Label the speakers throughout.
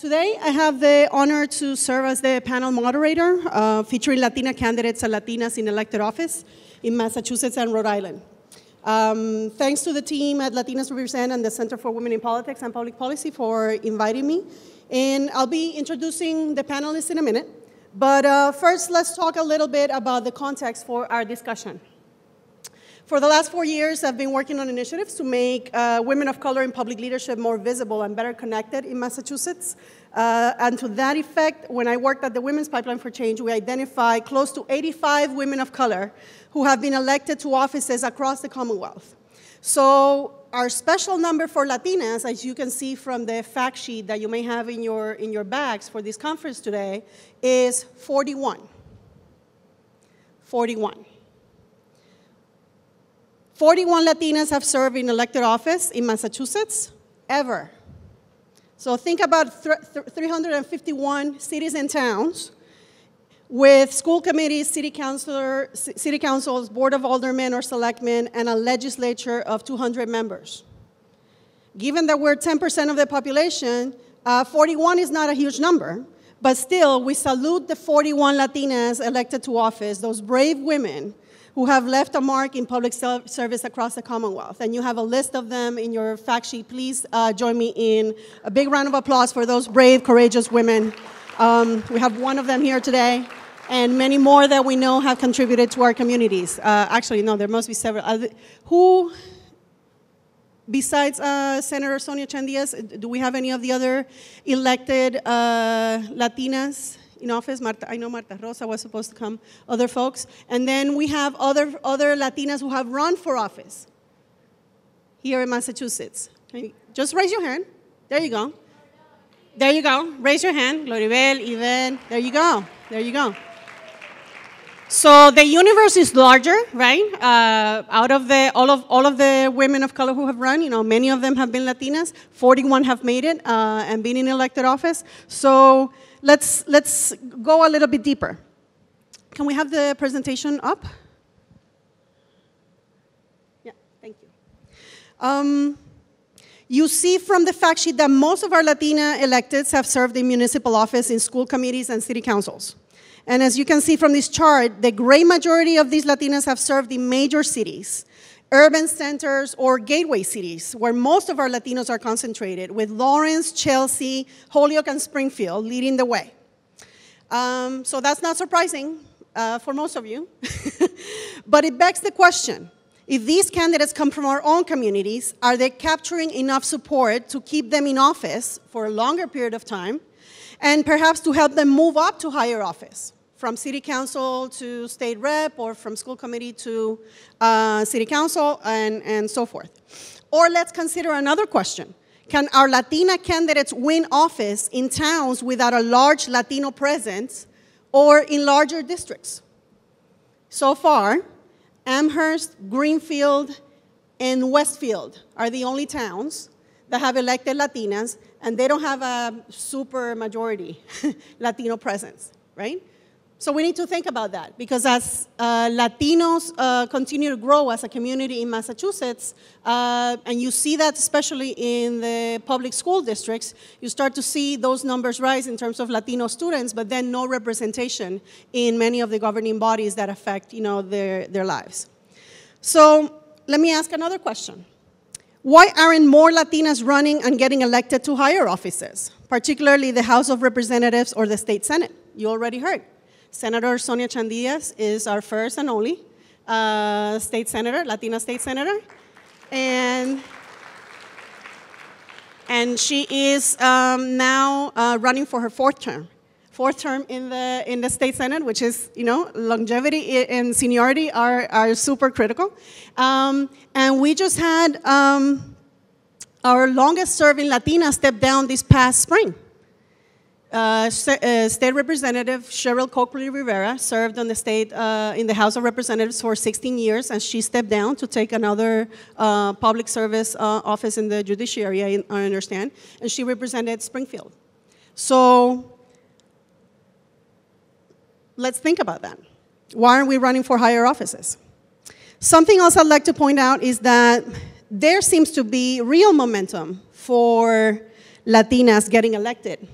Speaker 1: Today, I have the honor to serve as the panel moderator featuring Latina candidates and Latinas in elected office in Massachusetts and Rhode Island. Thanks to the team at LatinasRepresent and the Center for Women in Politics and Public Policy for inviting me. And I'll be introducing the panelists in a minute. But first, let's talk a little bit about the context for our discussion. For the last 4 years, I've been working on initiatives to make women of color in public leadership more visible and better connected in Massachusetts. And to that effect, when I worked at the Women's Pipeline for Change, we identified close to 85 women of color who have been elected to offices across the Commonwealth. So our special number for Latinas, as you can see from the fact sheet that you may have in your bags for this conference today, is 41. 41. 41 Latinas have served in elected office in Massachusetts, ever. So think about 351 cities and towns with school committees, city councils, board of aldermen or selectmen, and a legislature of 200 members. Given that we're 10% of the population, 41 is not a huge number, but still, we salute the 41 Latinas elected to office, those brave women who have left a mark in public service across the Commonwealth. And you have a list of them in your fact sheet. Please join me in a big round of applause for those brave, courageous women. We have one of them here today, and many more that we know have contributed to our communities. Actually, no, there must be several. Who, besides Senator Sonia Chang-Díaz, do we have any of the other elected Latinas in office? I know Marta Rosa was supposed to come, other folks. And then we have other Latinas who have run for office here in Massachusetts. Just raise your hand. There you go. There you go. Raise your hand. Gloribel, Ivette. There you go. There you go. So the universe is larger, right? Out of all of the women of color who have run, many of them have been Latinas. 41 have made it and been in elected office. So let's go a little bit deeper. Can we have the presentation up? Yeah, thank you. You see from the fact sheet that most of our Latina electeds have served in municipal office in school committees and city councils. And as you can see from this chart, the great majority of these Latinas have served in major cities, urban centers, or gateway cities, where most of our Latinos are concentrated, with Lawrence, Chelsea, Holyoke, and Springfield leading the way. So that's not surprising for most of you. But it begs the question, if these candidates come from our own communities, are they capturing enough support to keep them in office for a longer period of time, and perhaps to help them move up to higher office, from city council to state rep, or from school committee to city council, and so forth? Or let's consider another question. Can our Latina candidates win office in towns without a large Latino presence or in larger districts? So far, Amherst, Greenfield, and Westfield are the only towns that have elected Latinas, and they don't have a super majority Latino presence, right? So we need to think about that, because as Latinos continue to grow as a community in Massachusetts, and you see that especially in the public school districts, you start to see those numbers rise in terms of Latino students, but then no representation in many of the governing bodies that affect their lives. So let me ask another question. Why aren't more Latinas running and getting elected to higher offices, particularly the House of Representatives or the State Senate? You already heard. Senator Sonia Chang-Díaz is our first and only state senator, Latina state senator. And she is now running for her fourth term in the state senate, which is, longevity and seniority are super critical. And we just had our longest serving Latina step down this past spring. State Representative Cheryl Coakley-Rivera served on the state in the House of Representatives for 16 years, and she stepped down to take another public service office in the judiciary, I understand, and she represented Springfield. So let's think about that. Why aren't we running for higher offices? Something else I'd like to point out is that there seems to be real momentum for Latinas getting elected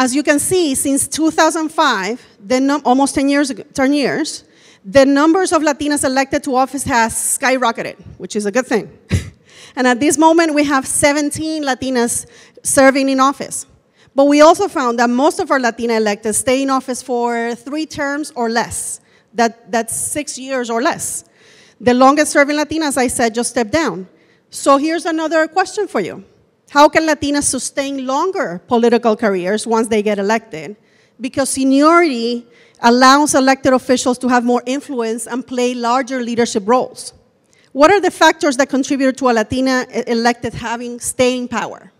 Speaker 1: As you can see, since 2005, almost 10 years, the numbers of Latinas elected to office has skyrocketed, which is a good thing. And at this moment, we have 17 Latinas serving in office. But we also found that most of our Latina electeds stay in office for 3 terms or less. That's 6 years or less. The longest serving Latina, as I said, just stepped down. So here's another question for you. How can Latinas sustain longer political careers once they get elected? Because seniority allows elected officials to have more influence and play larger leadership roles. What are the factors that contribute to a Latina elected having staying power?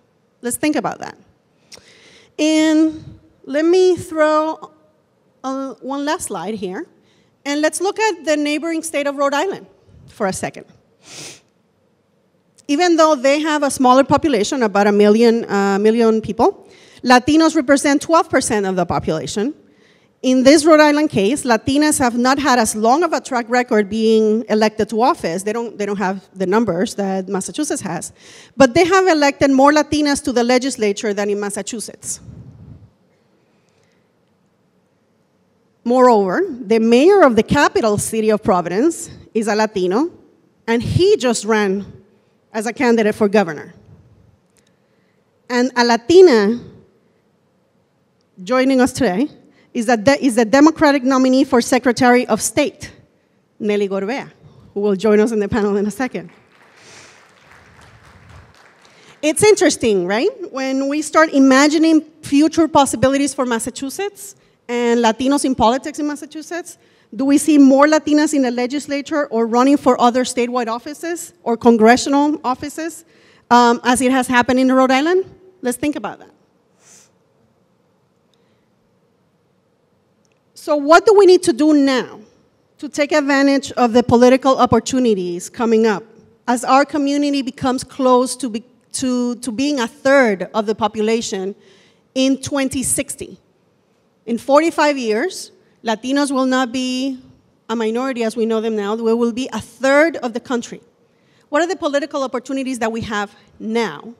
Speaker 1: Let's think about that. And let me throw one last slide here. And let's look at the neighboring state of Rhode Island for a second. Even though they have a smaller population, about a million people, Latinos represent 12% of the population. In this Rhode Island case, Latinas have not had as long of a track record being elected to office. They don't have the numbers that Massachusetts has. But they have elected more Latinas to the legislature than in Massachusetts. Moreover, the mayor of the capital city of Providence is a Latino, and he just ran as a candidate for governor. And a Latina joining us today is the Democratic nominee for Secretary of State, Nellie Gorbea, who will join us in the panel in a second. It's interesting, right? When we start imagining future possibilities for Massachusetts and Latinos in politics in Massachusetts, do we see more Latinas in the legislature or running for other statewide offices or congressional offices as it has happened in Rhode Island? Let's think about that. So what do we need to do now to take advantage of the political opportunities coming up as our community becomes close to being a third of the population in 2060? In 45 years, Latinos will not be a minority as we know them now. We will be a third of the country. What are the political opportunities that we have now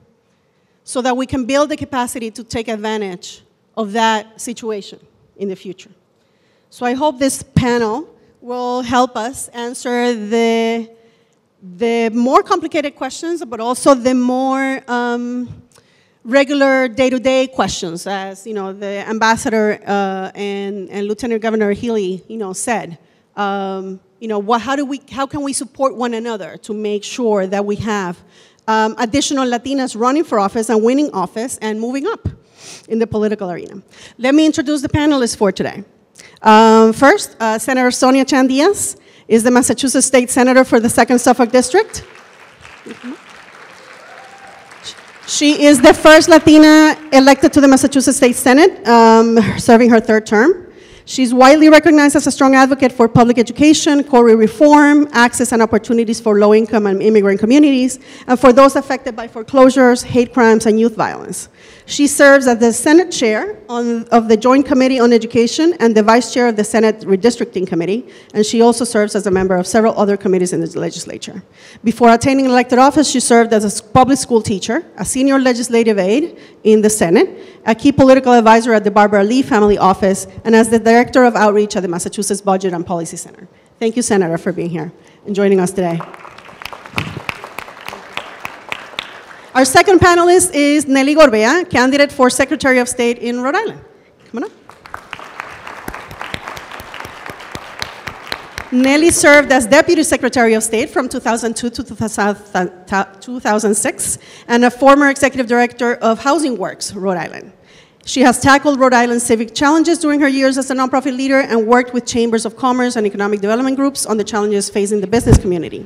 Speaker 1: so that we can build the capacity to take advantage of that situation in the future? So I hope this panel will help us answer the more complicated questions, but also the more regular day-to-day questions, as the ambassador and Lieutenant Governor Healy said. How can we support one another to make sure that we have additional Latinas running for office and winning office and moving up in the political arena? Let me introduce the panelists for today. First, Senator Sonia Chang-Díaz is the Massachusetts State Senator for the 2nd Suffolk District. She is the first Latina elected to the Massachusetts State Senate, serving her 3rd term. She's widely recognized as a strong advocate for public education, core reform, access and opportunities for low-income and immigrant communities, and for those affected by foreclosures, hate crimes, and youth violence. She serves as the Senate Chair of the Joint Committee on Education and the Vice Chair of the Senate Redistricting Committee, and she also serves as a member of several other committees in the legislature. Before attaining elected office, she served as a public school teacher, a senior legislative aide in the Senate, a key political advisor at the Barbara Lee Family Office, and as the Director of Outreach at the Massachusetts Budget and Policy Center. Thank you, Senator, for being here and joining us today. Our second panelist is Nellie Gorbea, candidate for Secretary of State in Rhode Island. Come on up. Nellie served as Deputy Secretary of State from 2002 to 2006 and a former Executive Director of Housing Works, Rhode Island. She has tackled Rhode Island's civic challenges during her years as a nonprofit leader and worked with chambers of commerce and economic development groups on the challenges facing the business community.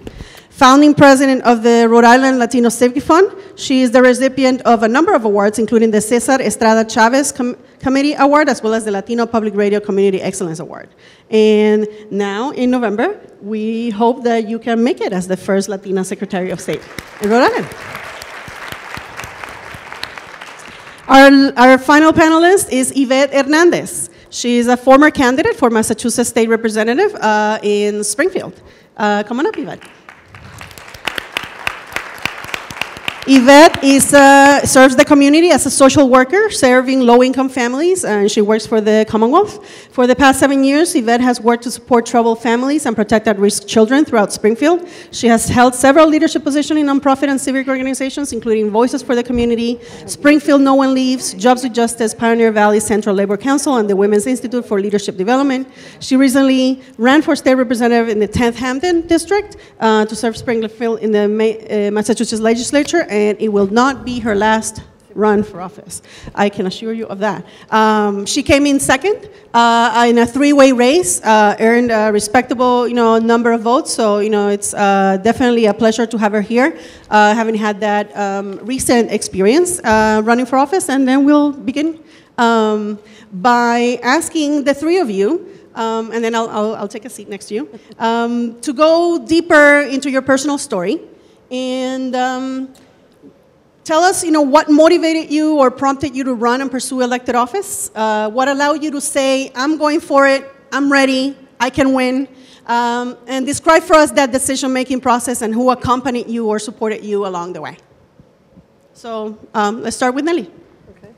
Speaker 1: Founding president of the Rhode Island Latino Civic Fund, she is the recipient of a number of awards, including the Cesar Estrada Chavez Committee Award, as well as the Latino Public Radio Community Excellence Award. And now, in November, we hope that you can make it as the first Latina Secretary of State in Rhode Island. Our final panelist is Ivette Hernandez. She is a former candidate for Massachusetts State Representative in Springfield. Come on up, Ivette. Ivette serves the community as a social worker, serving low-income families, and she works for the Commonwealth. For the past 7 years, Ivette has worked to support troubled families and protect at-risk children throughout Springfield. She has held several leadership positions in nonprofit and civic organizations, including Voices for the Community, Springfield No One Leaves, Jobs with Justice, Pioneer Valley Central Labor Council, and the Women's Institute for Leadership Development. She recently ran for state representative in the 10th Hampton District to serve Springfield in the Massachusetts legislature, and it will not be her last run for office. I can assure you of that. She came in second in a three-way race, earned a respectable, number of votes. So, it's definitely a pleasure to have her here, having had that recent experience running for office. And then we'll begin by asking the three of you, and then I'll take a seat next to you, to go deeper into your personal story and tell us, what motivated you or prompted you to run and pursue elected office? What allowed you to say, I'm going for it, I'm ready, I can win? And describe for us that decision-making process and who accompanied you or supported you along the way. So let's start with Nellie.
Speaker 2: Okay.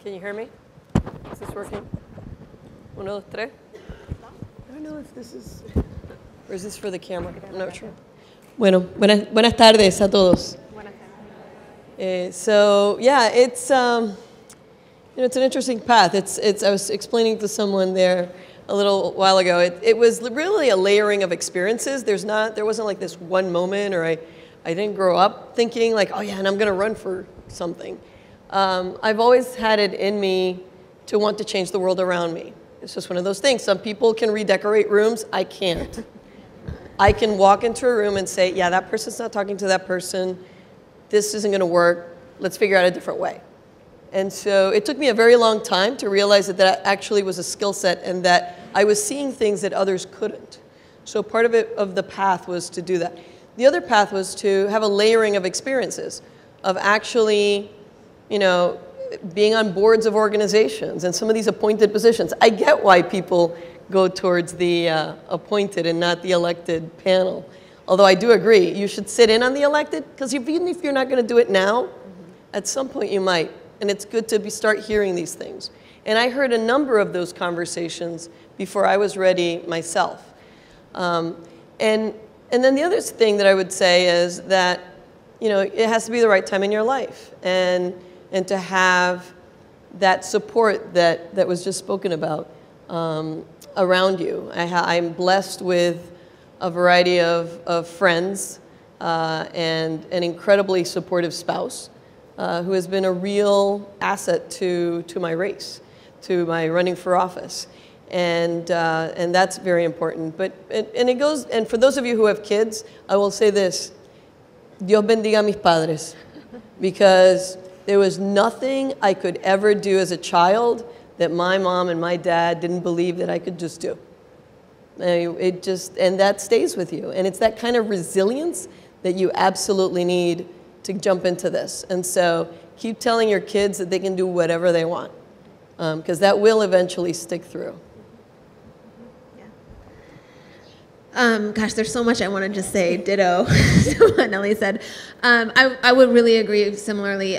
Speaker 2: Can you hear me? Is this working? Uno, dos, tres. I don't know if this is, or is this for the camera? I'm not sure. Bueno, buenas tardes a todos. So yeah, it's it's an interesting path. I was explaining to someone there a little while ago. It was really a layering of experiences. There wasn't like this one moment, or I didn't grow up thinking like, oh yeah, and I'm going to run for something. I've always had it in me to want to change the world around me. It's just one of those things. Some people can redecorate rooms. I can't. I can walk into a room and say, yeah, that person's not talking to that person. This isn't going to work. Let's figure out a different way. And so it took me a very long time to realize that that actually was a skill set and that I was seeing things that others couldn't. So part of the path was to do that. The other path was to have a layering of experiences, of actually, being on boards of organizations and some of these appointed positions. I get why people go towards the appointed and not the elected panel. Although I do agree, you should sit in on the elected, because even if you're not going to do it now, at some point you might. And it's good to start hearing these things. And I heard a number of those conversations before I was ready myself. And then the other thing that I would say is that, it has to be the right time in your life. And to have that support that was just spoken about around you. I'm blessed with a variety of friends and an incredibly supportive spouse who has been a real asset to my race, to my running for office. And that's very important. And for those of you who have kids, I will say this, Dios bendiga a mis padres, because there was nothing I could ever do as a child that my mom and my dad didn't believe that I could just do. And that stays with you. And it's that kind of resilience that you absolutely need to jump into this. And so keep telling your kids that they can do whatever they want, because that will eventually stick through.
Speaker 3: Gosh, there's so much I want to just say, ditto to what Nellie said. I would really agree similarly.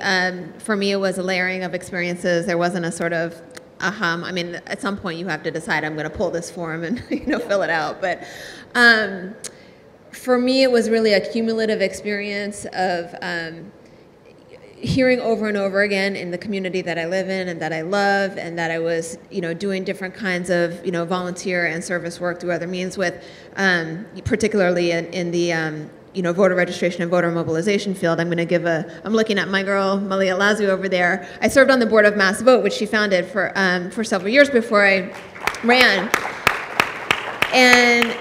Speaker 3: For me, it was a layering of experiences. There wasn't a sort of I mean, at some point you have to decide, I'm going to pull this form and fill it out. But for me, it was really a cumulative experience of hearing over and over again in the community that I live in and that I love, and that I was, doing different kinds of, volunteer and service work through other means with, particularly in the, voter registration and voter mobilization field. I'm looking at my girl, Malia Lazu over there. I served on the board of Mass Vote, which she founded for several years before I ran. And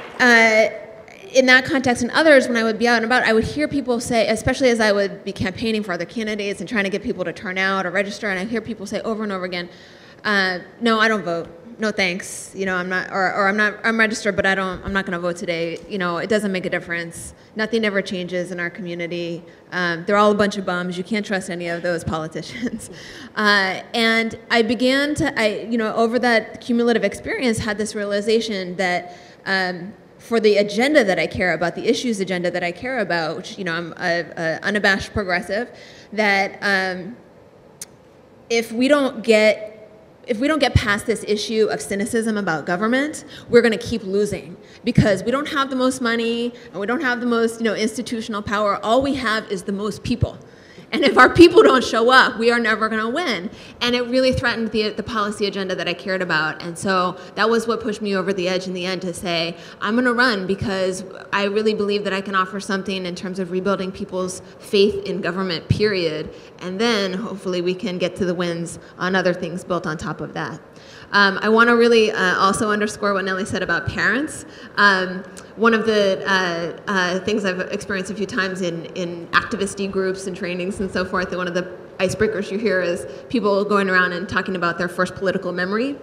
Speaker 3: in that context and others, when I would be out and about, I would hear people say, especially as I would be campaigning for other candidates and trying to get people to turn out or register, and I hear people say over and over again, no, I don't vote. No thanks. I'm registered, but I'm not going to vote today. It doesn't make a difference. Nothing ever changes in our community. They're all a bunch of bums. You can't trust any of those politicians. And I began to, over that cumulative experience, had this realization that for the agenda that I care about, the issues agenda that I care about, which, you know, I'm a unabashed progressive, that if we don't get past this issue of cynicism about government, we're going to keep losing, because we don't have the most money and we don't have the most, you know, institutional power. All we have is the most people. And if our people don't show up, we are never going to win. And it really threatened the policy agenda that I cared about. And so that was what pushed me over the edge in the end to say, I'm going to run, because I really believe that I can offer something in terms of rebuilding people's faith in government, period. And then hopefully we can get to the wins on other things built on top of that. I want to really also underscore what Nellie said about parents. One of the things I've experienced a few times in activist-y groups and trainings and so forth, and one of the icebreakers you hear is people going around and talking about their first political memory.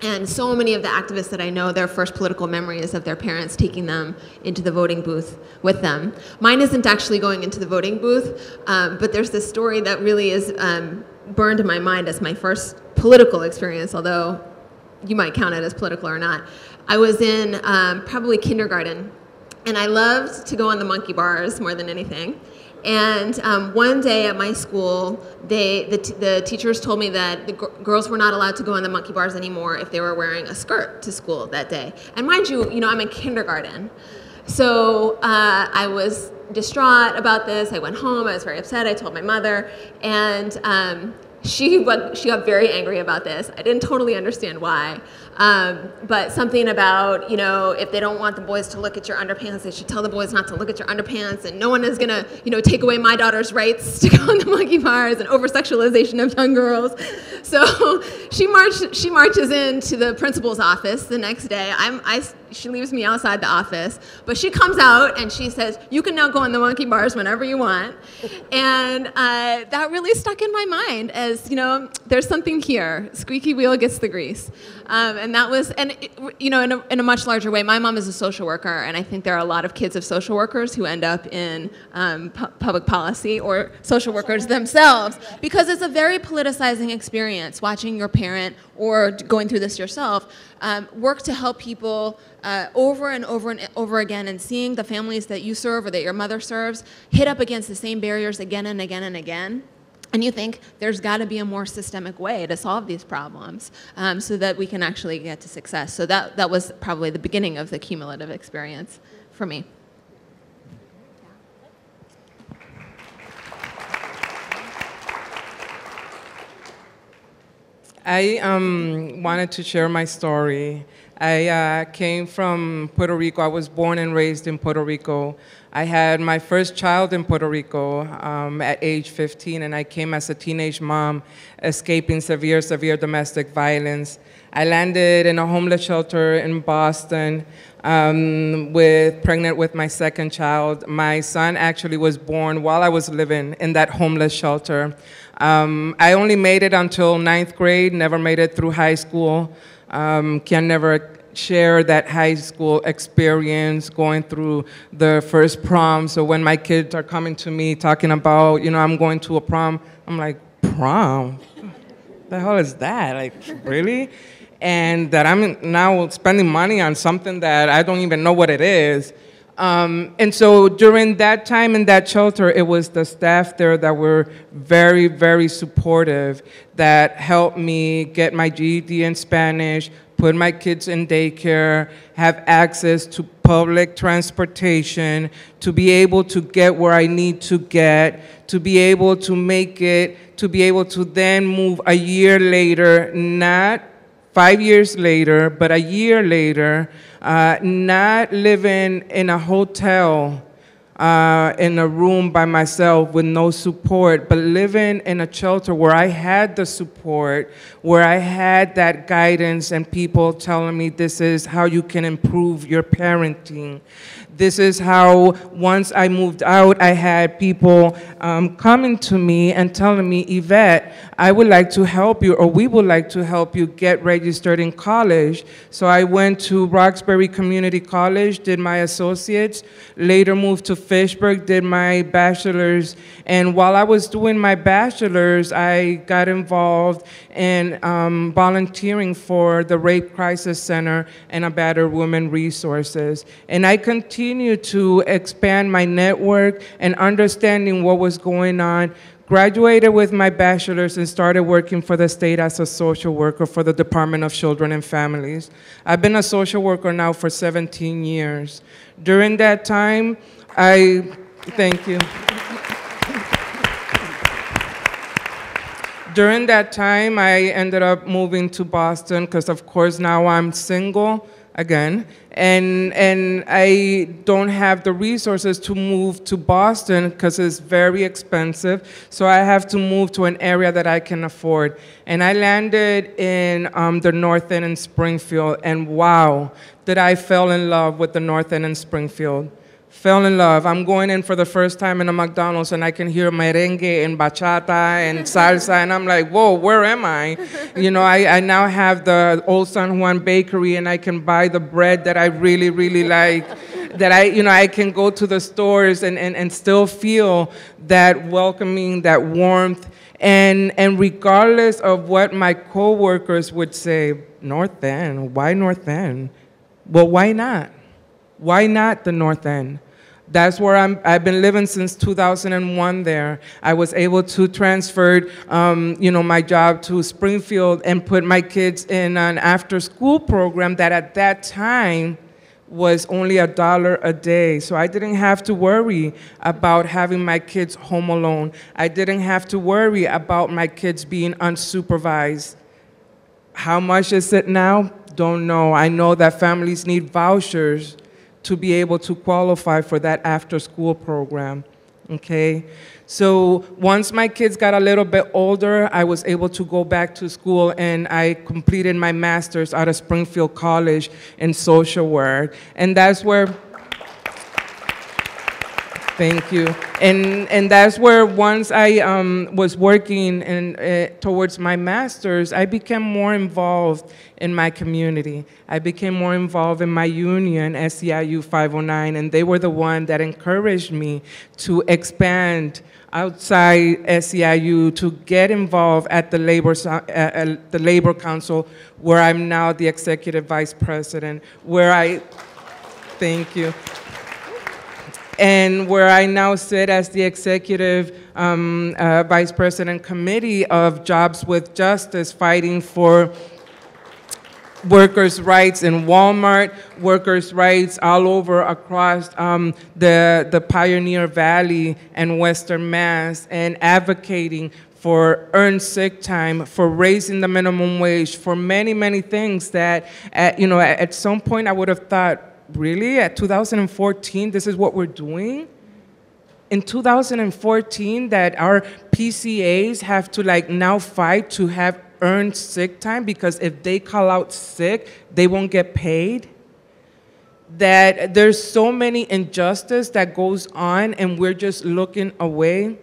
Speaker 3: And so many of the activists that I know, their first political memory is of their parents taking them into the voting booth with them. Mine isn't actually going into the voting booth, but there's this story that really is burned in my mind as my first political experience, although you might count it as political or not. I was in probably kindergarten, and I loved to go on the monkey bars more than anything. And one day at my school, the teachers told me that the girls were not allowed to go on the monkey bars anymore if they were wearing a skirt to school that day. And mind you, I'm in kindergarten. So I was distraught about this. I went home. I was very upset. I told my mother. And she got very angry about this. I didn't totally understand why. But something about, if they don't want the boys to look at your underpants, they should tell the boys not to look at your underpants, and no one is gonna, take away my daughter's rights to go on the monkey bars, and over-sexualization of young girls. So she marches into the principal's office the next day. She leaves me outside the office, but she comes out and she says, "You can now go on the monkey bars whenever you want." And that really stuck in my mind as, there's something here. Squeaky wheel gets the grease. And that was, in a much larger way, my mom is a social worker, and I think there are a lot of kids of social workers who end up in public policy, or social workers themselves, because it's a very politicizing experience watching your parent, or going through this yourself, work to help people over and over and over again, and seeing the families that you serve or that your mother serves hit up against the same barriers again and again and again. And you think there's got to be a more systemic way to solve these problems so that we can actually get to success. So that was probably the beginning of the cumulative experience for me.
Speaker 4: I wanted to share my story. I came from Puerto Rico. I was born and raised in Puerto Rico. I had my first child in Puerto Rico at age 15, and I came as a teenage mom escaping severe domestic violence. I landed in a homeless shelter in Boston pregnant with my second child. My son actually was born while I was living in that homeless shelter. I only made it until 9th grade, never made it through high school. Can never share that high school experience, going through the first prom. So when my kids are coming to me talking about, I'm going to a prom, I'm like, prom? The hell is that? Like, really? And that I'm now spending money on something that I don't even know what it is. And so during that time in that shelter, it was the staff there that were very, very supportive, that helped me get my GED in Spanish, put my kids in daycare, have access to public transportation, to be able to get where I need to get, to be able to make it, to be able to then move a year later, not 5 years later, but a year later, not living in a hotel, in a room by myself with no support, but living in a shelter where I had the support, where I had that guidance and people telling me this is how you can improve your parenting. This is how, once I moved out, I had people coming to me and telling me, Ivette, I would like to help you, or we would like to help you get registered in college. So I went to Roxbury Community College, did my associates, later moved to Fishburg, did my bachelor's, and while I was doing my bachelor's, I got involved in volunteering for the Rape Crisis Center and a Battered Women Resources. And I continued to expand my network and understanding what was going on. Graduated with my bachelor's and started working for the state as a social worker for the Department of Children and Families. I've been a social worker now for 17 years. During that time, thank you. During that time, I ended up moving to Boston because, of course, now I'm single again, and I don't have the resources to move to Boston because it's very expensive, so I have to move to an area that I can afford. And I landed in the North End in Springfield, and wow, did I fell in love with the North End in Springfield. Fell in love. I'm going in for the first time in a McDonald's and I can hear merengue and bachata and salsa, and I'm like, whoa, where am I? You know, I now have the Old San Juan Bakery and I can buy the bread that I really, really like, that I can go to the stores and still feel that welcoming, that warmth, and regardless of what my coworkers would say, North End, why North End? Well, why not? Why not the North End? That's where I've been living since 2001 there. I was able to transfer, my job to Springfield and put my kids in an after-school program that at that time was only $1 a day. So I didn't have to worry about having my kids home alone. I didn't have to worry about my kids being unsupervised. How much is it now? Don't know. I know that families need vouchers to be able to qualify for that after-school program, okay? So once my kids got a little bit older, I was able to go back to school and I completed my master's out of Springfield College in social work. And that's where, thank you. And that's where once I was working towards my master's, I became more involved in my community. I became more involved in my union, SEIU 509, and they were the one that encouraged me to expand outside SEIU, to get involved at the Labor Council, where I'm now the executive vice president, thank you. And where I now sit as the executive vice president committee of Jobs with Justice, fighting for workers' rights in Walmart, workers' rights all over across the Pioneer Valley and Western Mass, and advocating for earned sick time, for raising the minimum wage, for many, many things that, at some point I would have thought, really, at 2014, this is what we're doing? In 2014, that our PCAs have to now fight to have earned sick time, because if they call out sick, they won't get paid. That there's so many injustice that goes on and we're just looking away.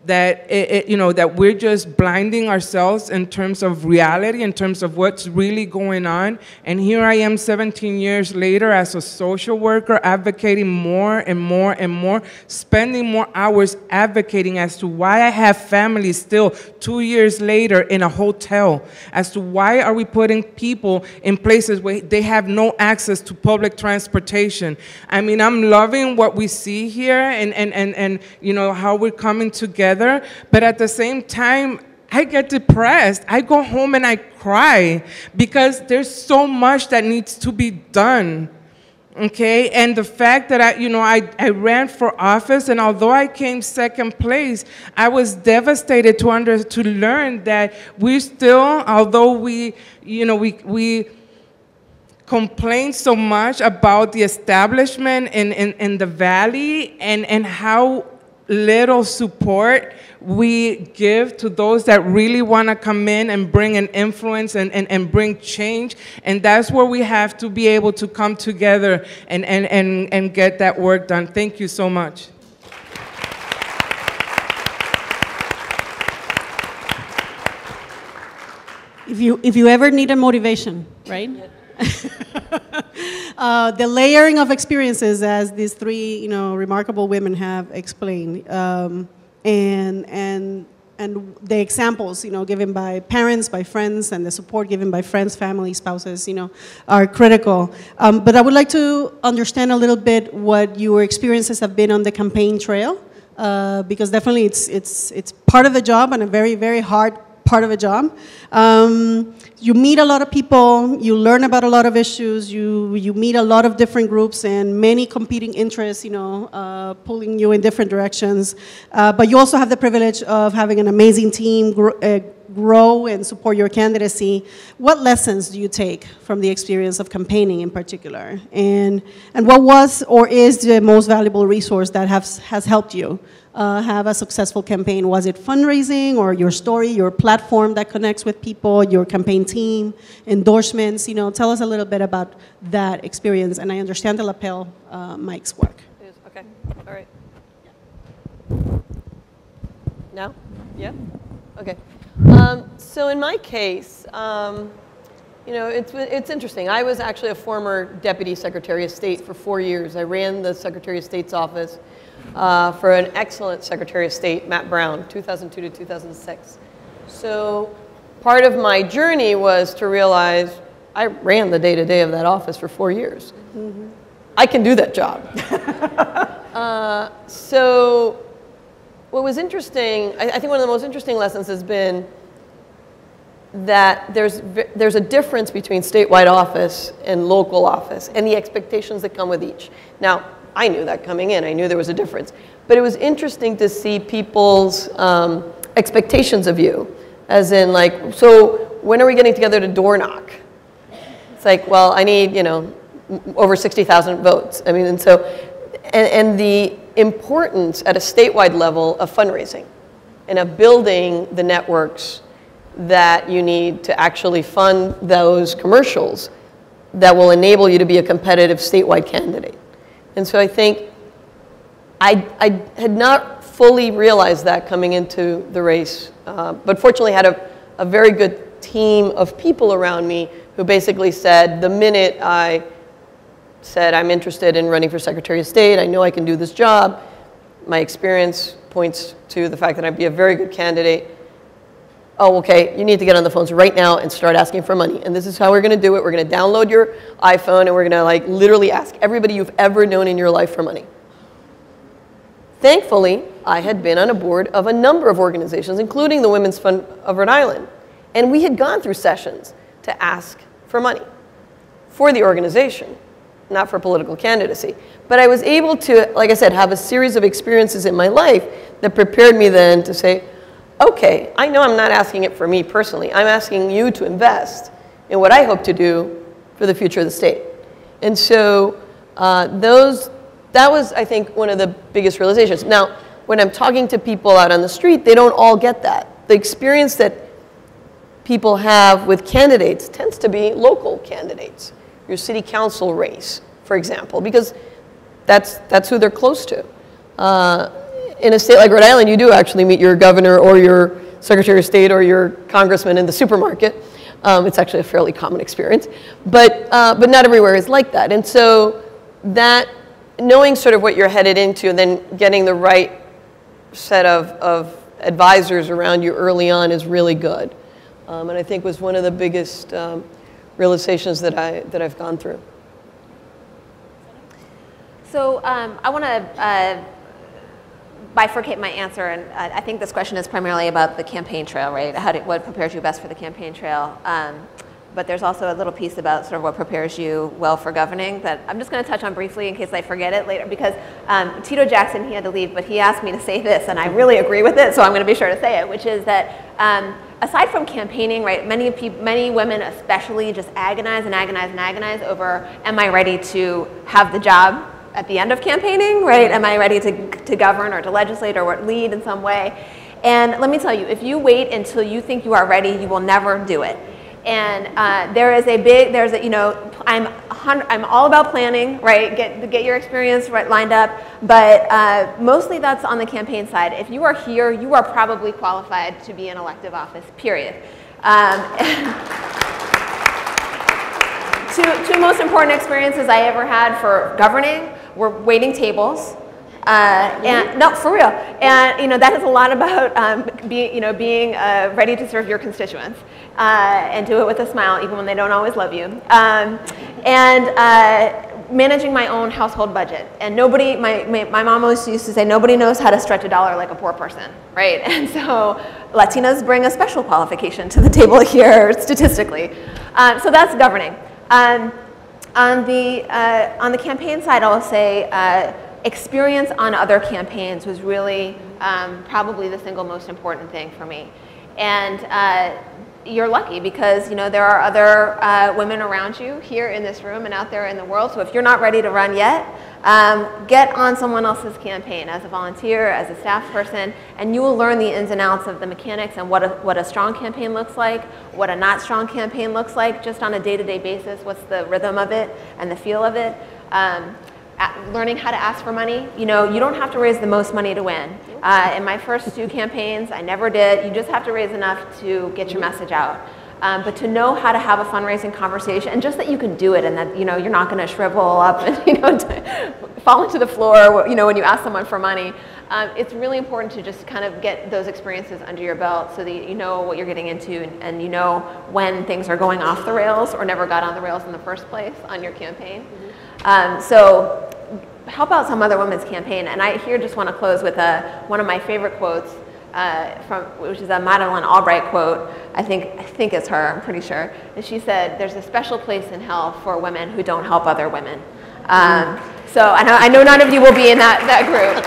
Speaker 4: That that we're just blinding ourselves in terms of reality, in terms of what's really going on. And here I am 17 years later as a social worker, advocating more and more and more, spending more hours advocating as to why I have families still 2 years later in a hotel, as to why are we putting people in places where they have no access to public transportation. I mean, I'm loving what we see here and how we're coming together. But at the same time, I get depressed. I go home and I cry because there's so much that needs to be done. Okay, and the fact that I ran for office, and although I came second place, I was devastated to learn that we still, although we complain so much about the establishment in the valley and how little support we give to those that really want to come in and bring an influence and bring change. And that's where we have to be able to come together and get that work done. Thank you so much.
Speaker 1: If you ever need a motivation, right? The layering of experiences, as these three, remarkable women have explained, and the examples, given by parents, by friends, and the support given by friends, family, spouses, are critical. But I would like to understand a little bit what your experiences have been on the campaign trail, because definitely it's part of the job and a very, very hard part of a job. You meet a lot of people, you learn about a lot of issues, you meet a lot of different groups and many competing interests, pulling you in different directions. But you also have the privilege of having an amazing team grow and support your candidacy. What lessons do you take from the experience of campaigning in particular? And what was or is the most valuable resource that has helped you have a successful campaign? Was it fundraising or your story, your platform that connects with people, your campaign team, endorsements? Tell us a little bit about that experience. And I understand the lapel mics work.
Speaker 2: Okay, all right. Now? Yeah? Okay. So in my case, it's interesting. I was actually a former Deputy Secretary of State for 4 years. I ran the Secretary of State's office for an excellent Secretary of State, Matt Brown, 2002 to 2006. So part of my journey was to realize I ran the day-to-day of that office for 4 years. Mm-hmm. I can do that job. So what was interesting, I think one of the most interesting lessons has been that there's a difference between statewide office and local office and the expectations that come with each. Now, I knew that coming in. I knew there was a difference. But it was interesting to see people's expectations of you, as in like, so when are we getting together to door knock? It's like, well, I need, over 60,000 votes. I mean, and so, and the importance at a statewide level of fundraising and of building the networks that you need to actually fund those commercials that will enable you to be a competitive statewide candidate. And so I think I had not fully realized that coming into the race, but fortunately had a very good team of people around me who basically said, the minute I said I'm interested in running for Secretary of State, I know I can do this job, my experience points to the fact that I'd be a very good candidate. Oh, okay, you need to get on the phones right now and start asking for money. And this is how we're going to do it. We're going to download your iPhone and we're going to like literally ask everybody you've ever known in your life for money. Thankfully, I had been on a board of a number of organizations, including the Women's Fund of Rhode Island. And we had gone through sessions to ask for money for the organization, not for political candidacy. But I was able to, like I said, have a series of experiences in my life that prepared me then to say, okay, I know I'm not asking it for me personally. I'm asking you to invest in what I hope to do for the future of the state. And so that was, I think, one of the biggest realizations. Now, when I'm talking to people out on the street, they don't all get that. The experience that people have with candidates tends to be local candidates. Your city council race, for example, because that's who they're close to. In a state like Rhode Island, you do actually meet your governor or your Secretary of State or your congressman in the supermarket. It's actually a fairly common experience. But not everywhere is like that. And so that knowing sort of what you're headed into and then getting the right set of advisors around you early on is really good. And I think was one of the biggest realizations that I've gone through.
Speaker 3: So I want to bifurcate my answer, and I think this question is primarily about the campaign trail, right? What prepares you best for the campaign trail? But there's also a little piece about sort of what prepares you well for governing that I'm just going to touch on briefly in case I forget it later, because Tito Jackson, he had to leave, but he asked me to say this, and I really agree with it, so I'm going to be sure to say it, which is that aside from campaigning, right, many women especially just agonize and agonize and agonize over, am I ready to have the job at the end of campaigning, right? Am I ready to govern or to legislate or lead in some way? And let me tell you, if you wait until you think you are ready, you will never do it. And I'm all about planning, right? Get your experience lined up, but mostly that's on the campaign side. If you are here, you are probably qualified to be in elective office, period. Two most important experiences I ever had for governing were waiting tables. And no, for real. And that is a lot about being ready to serve your constituents and do it with a smile, even when they don't always love you. Managing my own household budget. And nobody, my mom always used to say, nobody knows how to stretch a dollar like a poor person, right? And so Latinas bring a special qualification to the table here, statistically. So that's governing. On the campaign side, I'll say experience on other campaigns was really probably the single most important thing for me. And you're lucky because there are other women around you here in this room and out there in the world. So if you're not ready to run yet, get on someone else's campaign as a volunteer, as a staff person, and you will learn the ins and outs of the mechanics and what a strong campaign looks like, what a not strong campaign looks like, just on a day-to-day basis. What's the rhythm of it and the feel of it? Learning how to ask for money. You don't have to raise the most money to win. In my first 2 campaigns, I never did. You just have to raise enough to get your message out. But to know how to have a fundraising conversation, and just that you can do it, and that you're not going to shrivel up and fall into the floor when you ask someone for money. It's really important to just kind of get those experiences under your belt so that you know what you're getting into, and you know when things are going off the rails or never got on the rails in the first place on your campaign. So help out some other women's campaign. And I here just want to close with one of my favorite quotes, which is a Madeleine Albright quote. I think it's her, I'm pretty sure. And she said, "There's a special place in hell for women who don't help other women." So I know none of you will be in that group,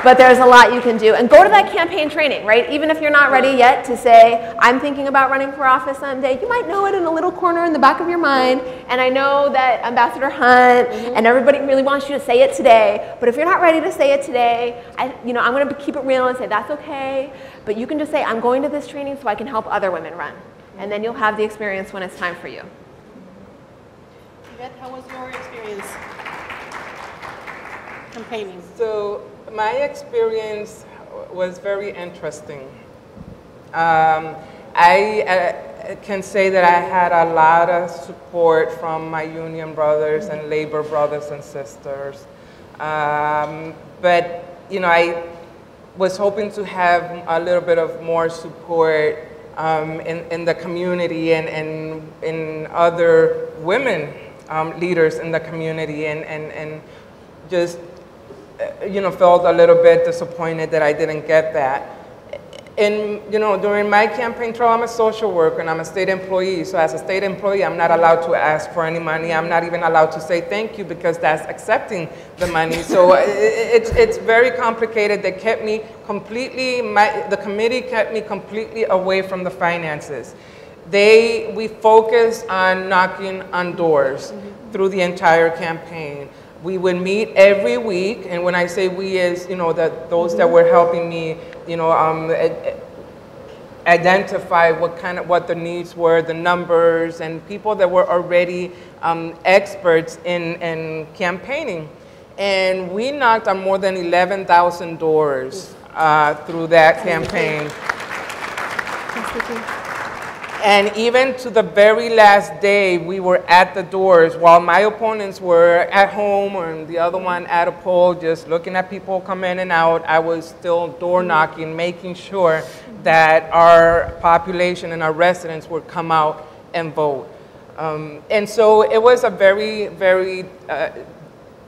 Speaker 3: but there's a lot you can do. And go to that campaign training, right? Even if you're not ready yet to say, I'm thinking about running for office someday, you might know it in a little corner in the back of your mind. And I know that Ambassador Hunt and everybody really wants you to say it today, but if you're not ready to say it today, I'm going to keep it real and say that's okay, but you can just say, I'm going to this training so I can help other women run. And then you'll have the experience when it's time for you.
Speaker 1: Ivette, how was your experience campaigning?
Speaker 4: So my experience was very interesting. I can say that I had a lot of support from my union brothers and labor brothers and sisters. But I was hoping to have a little bit of more support in the community and in other women leaders in the community, and just felt a little bit disappointed that I didn't get that. And during my campaign trail, I'm a social worker and I'm a state employee. So as a state employee, I'm not allowed to ask for any money. I'm not even allowed to say thank you because that's accepting the money. So it's very complicated. They kept me completely, the committee kept me completely away from the finances. We focused on knocking on doors through the entire campaign. We would meet every week, and when I say we, is those that were helping me, identify what the needs were, the numbers, and people that were already experts in campaigning. And we knocked on more than 11,000 doors through that campaign. And even to the very last day, we were at the doors while my opponents were at home and the other one at a poll, just looking at people come in and out. I was still door knocking, making sure that our population and our residents would come out and vote. And so it was a very, very,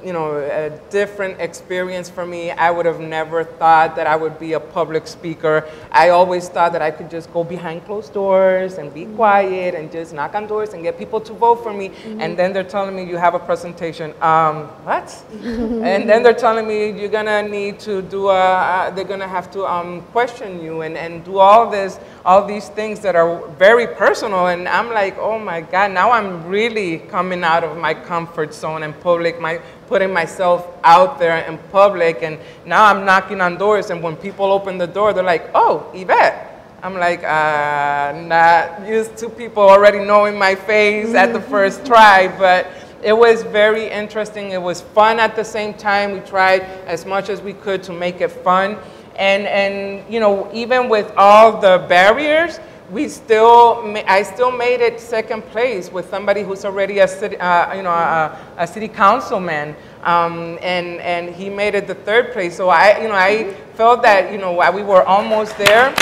Speaker 4: a different experience for me. I would have never thought that I would be a public speaker. I always thought that I could just go behind closed doors and be quiet and just knock on doors and get people to vote for me. And then they're telling me you have a presentation. What? And then they're telling me you're gonna need to do they're gonna have to question you and do all these things that are very personal. And I'm like, oh my God, now I'm really coming out of my comfort zone and my putting myself out there in public, and now I'm knocking on doors, and when people open the door, they're like, oh, Ivette. I'm like, not used to people already knowing my face at the first try, but it was very interesting. It was fun at the same time. We tried as much as we could to make it fun. And you know, even with all the barriers, I still made it second place with somebody who's already a city, a city councilman, and he made it the third place. So I felt that we were almost there.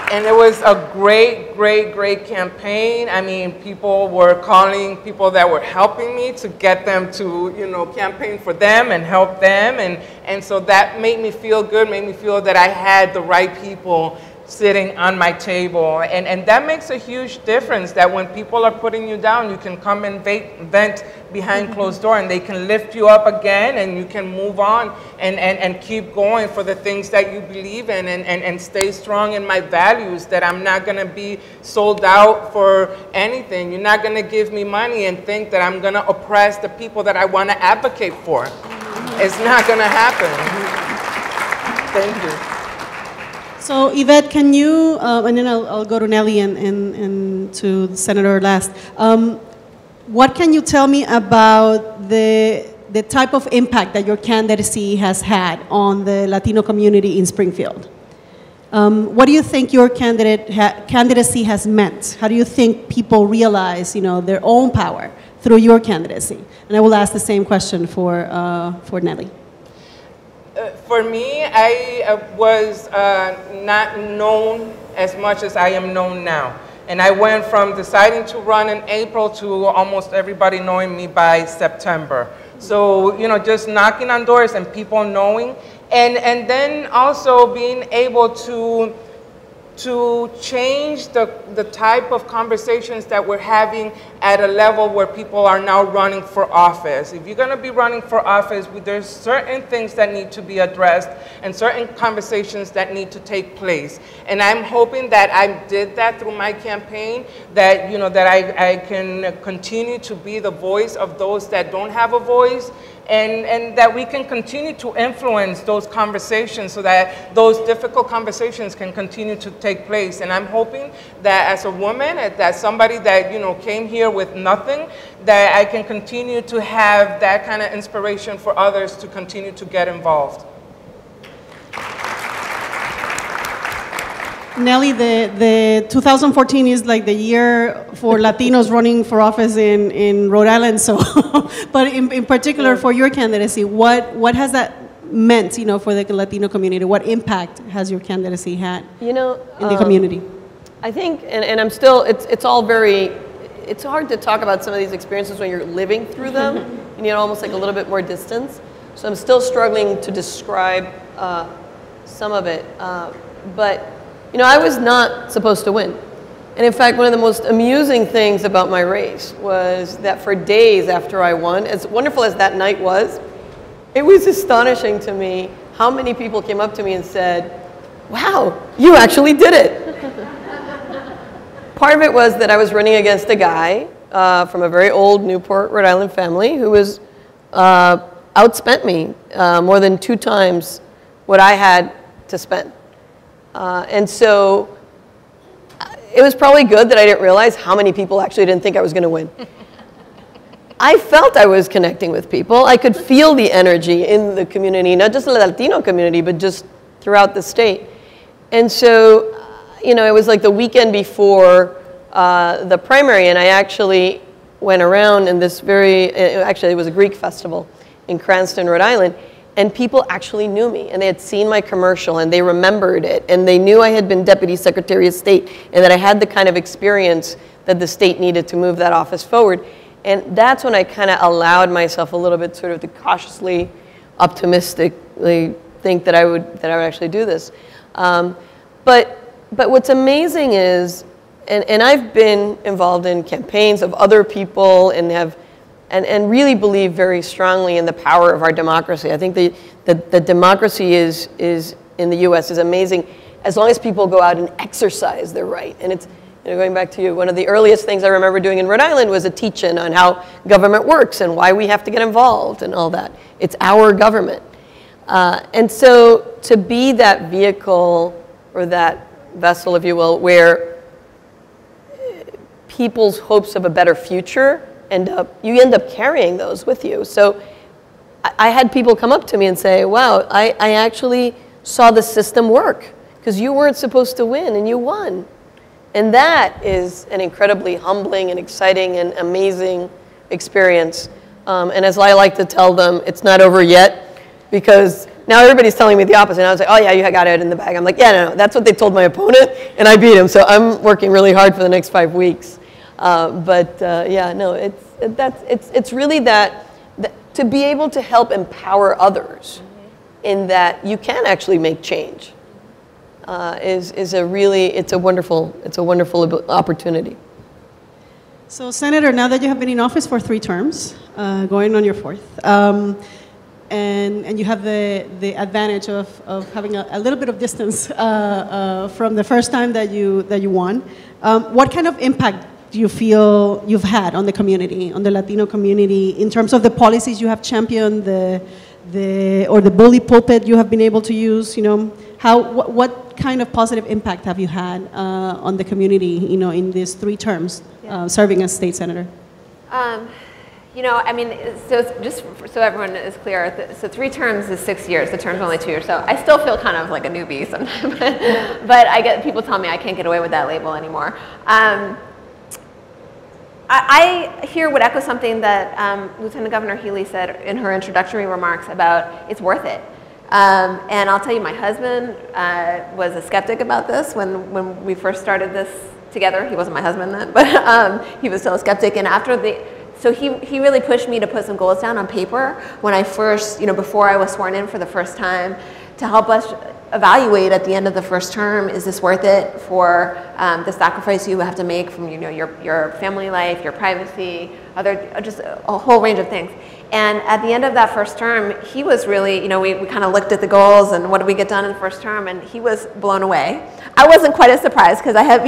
Speaker 4: And it was a great, great, great campaign. I mean, people were calling people that were helping me to get them to, campaign for them and help them. And so that made me feel good, made me feel that I had the right people sitting on my table. And that makes a huge difference, that when people are putting you down, you can come and vent behind closed door, and they can lift you up again, and you can move on and keep going for the things that you believe in, and stay strong in my values, that I'm not going to be sold out for anything. You're not going to give me money and think that I'm going to oppress the people that I want to advocate for. It's not going to happen. Thank you.
Speaker 1: So Ivette, can you, and then I'll go to Nellie and to the Senator last. What can you tell me about the type of impact that your candidacy has had on the Latino community in Springfield? What do you think your candidacy has meant? How do you think people realize, their own power through your candidacy? And I will ask the same question for Nellie.
Speaker 4: For me, I was not known as much as I am known now. And I went from deciding to run in April to almost everybody knowing me by September. So, just knocking on doors and people knowing. And then also being able to change the type of conversations that we're having at a level where people are now running for office. If you're going to be running for office, there's certain things that need to be addressed and certain conversations that need to take place. And I'm hoping that I did that through my campaign, that that I can continue to be the voice of those that don't have a voice, and that we can continue to influence those conversations so that those difficult conversations can continue to take place. And I'm hoping that as a woman, that somebody that came here with nothing, that I can continue to have that kind of inspiration for others to continue to get involved.
Speaker 1: Nellie, the 2014 is like the year for Latinos running for office in Rhode Island. So, but in particular for your candidacy, what has that meant, for the Latino community? What impact has your candidacy had in the community?
Speaker 2: I think, and I'm still, it's all very, it's hard to talk about some of these experiences when you're living through them. You need almost like a little bit more distance. So I'm still struggling to describe some of it, but. I was not supposed to win. And in fact, one of the most amusing things about my race was that for days after I won, as wonderful as that night was, it was astonishing to me how many people came up to me and said, wow, you actually did it. Part of it was that I was running against a guy from a very old Newport, Rhode Island family who was outspent me more than 2 times what I had to spend. And so it was probably good that I didn't realize how many people actually didn't think I was going to win. I felt I was connecting with people. I could feel the energy in the community, not just the Latino community, but just throughout the state. And so, it was like the weekend before the primary, and I actually went around in this actually it was a Greek festival in Cranston, Rhode Island, and people actually knew me, and they had seen my commercial, and they remembered it, and they knew I had been Deputy Secretary of State, and that I had the kind of experience that the state needed to move that office forward. And that's when I kind of allowed myself a little bit sort of to cautiously, optimistically think that I would actually do this. But what's amazing is, and I've been involved in campaigns of other people and really believe very strongly in the power of our democracy. I think the democracy is in the U.S. is amazing as long as people go out and exercise their right. And it's going back to you, one of the earliest things I remember doing in Rhode Island was a teach-in on how government works and why we have to get involved and all that. It's our government. And so to be that vehicle or that vessel, if you will, where people's hopes of a better future you end up carrying those with you. So I had people come up to me and say, wow, I actually saw the system work because you weren't supposed to win and you won. And that is an incredibly humbling and exciting and amazing experience. And as I like to tell them, it's not over yet, because now everybody's telling me the opposite. And I was like, oh yeah, you got it in the bag. I'm like, yeah, no, that's what they told my opponent, and I beat him. So I'm working really hard for the next 5 weeks. Yeah, no, it's really that to be able to help empower others in that you can actually make change is a really, it's a wonderful opportunity.
Speaker 1: So, Senator, now that you have been in office for 3 terms, going on your 4th, and you have the advantage of having a little bit of distance from the first time that you won, what kind of impact do you feel you've had on the community, on the Latino community, in terms of the policies you have championed, or the bully pulpit you have been able to use? You know, what kind of positive impact have you had on the community, you know, in these 3 terms, serving as state senator?
Speaker 3: You know, I mean, so just so everyone is clear, so 3 terms is 6 years. The term's only 2 years, so I still feel kind of like a newbie sometimes. But I get people tell me I can't get away with that label anymore. I here would echo something that Lieutenant Governor Healy said in her introductory remarks about it's worth it. And I'll tell you, my husband was a skeptic about this when we first started this together. He wasn't my husband then, but he was still a skeptic. And so he really pushed me to put some goals down on paper when I first, before I was sworn in for the first time, to help us evaluate at the end of the first term, is this worth it for the sacrifice you have to make from your family life, your privacy, just a whole range of things. And at the end of that first term, he was really, we kind of looked at the goals and what did we get done in the first term, and he was blown away. I wasn't quite as surprised because I have, I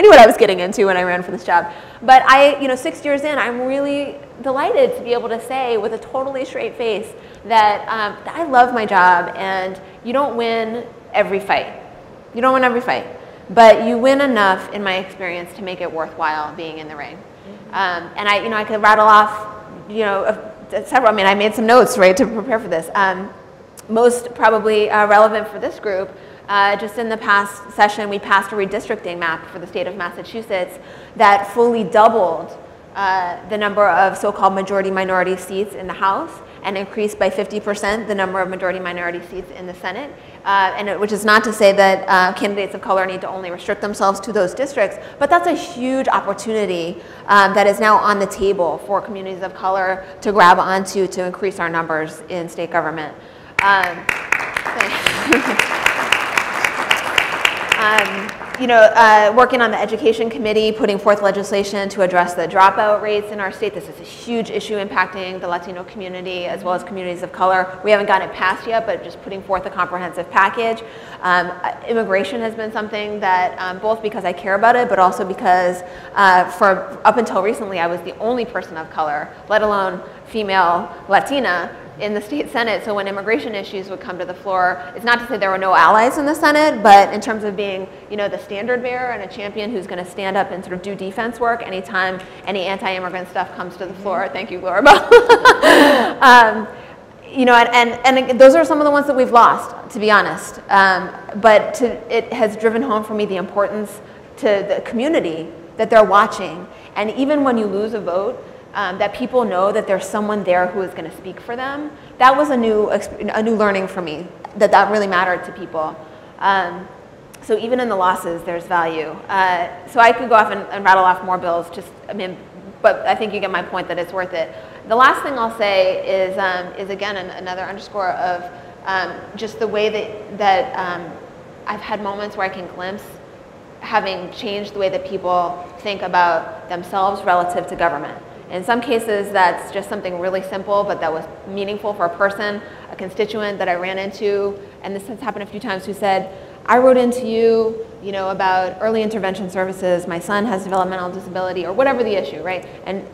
Speaker 3: knew what I was getting into when I ran for this job. But 6 years in, I'm really delighted to be able to say with a totally straight face that I love my job, and you don't win every fight. You don't win every fight, but you win enough, in my experience, to make it worthwhile being in the ring. And I could rattle off, several. I mean, I made some notes, right, to prepare for this. Most probably relevant for this group, just in the past session, we passed a redistricting map for the state of Massachusetts that fully doubled the number of so-called majority-minority seats in the House, and increased by 50% the number of majority-minority seats in the Senate, which is not to say that candidates of color need to only restrict themselves to those districts, but that's a huge opportunity that is now on the table for communities of color to grab onto to increase our numbers in state government. Working on the education committee, putting forth legislation to address the dropout rates in our state. This is a huge issue impacting the Latino community as well as communities of color. We haven't gotten it passed yet, but just putting forth a comprehensive package. Immigration has been something that, both because I care about it, but also because for up until recently, I was the only person of color, let alone female Latina, in the state Senate. So when immigration issues would come to the floor, it's not to say there were no allies in the Senate, but in terms of being, the standard bearer and a champion who's going to stand up and sort of do defense work anytime any anti-immigrant stuff comes to the floor. Thank you, Laura. And those are some of the ones that we've lost, to be honest. But it has driven home for me the importance to the community that they're watching. And even when you lose a vote, that people know that there's someone there who is going to speak for them. That was a new learning for me, that really mattered to people. So even in the losses, there's value. So I could go off and rattle off more bills, but I think you get my point that it's worth it. The last thing I'll say is again, another underscore of just the way that I've had moments where I can glimpse having changed the way that people think about themselves relative to government. In some cases, that's just something really simple, but that was meaningful for a person, a constituent that I ran into, and this has happened a few times, who said, I wrote into you, you know, about early intervention services, my son has developmental disability, or whatever the issue, right? And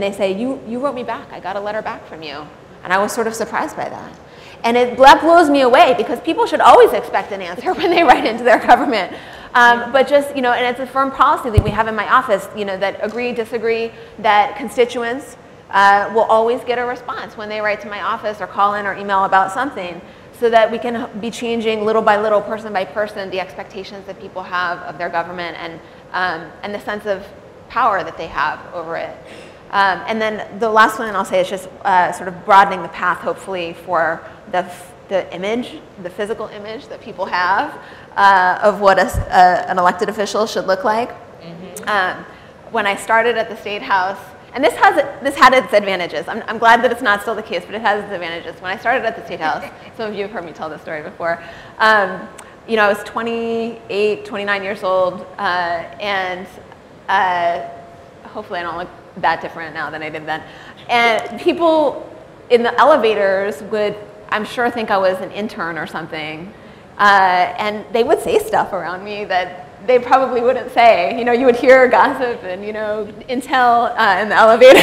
Speaker 3: they say, you wrote me back, I got a letter back from you. And I was sort of surprised by that. And that blows me away, because people should always expect an answer when they write into their government. But just, you know, and it's a firm policy that we have in my office, you know, that agree, disagree, that constituents will always get a response when they write to my office or call in or email about something, so that we can be changing little by little, person by person, the expectations that people have of their government, and the sense of power that they have over it. And then the last one I'll say is just sort of broadening the path, hopefully, for the image, the physical image that people have of what an elected official should look like. When I started at the State House, and this had its advantages. I'm glad that it's not still the case, but it has its advantages. When I started at the State House, some of you have heard me tell this story before, you know, I was 28, 29 years old, and hopefully I don't look that different now than I did then. And people in the elevators would, I'm sure, think I was an intern or something. And they would say stuff around me that they probably wouldn't say. You know, you would hear gossip and, you know, intel in the elevator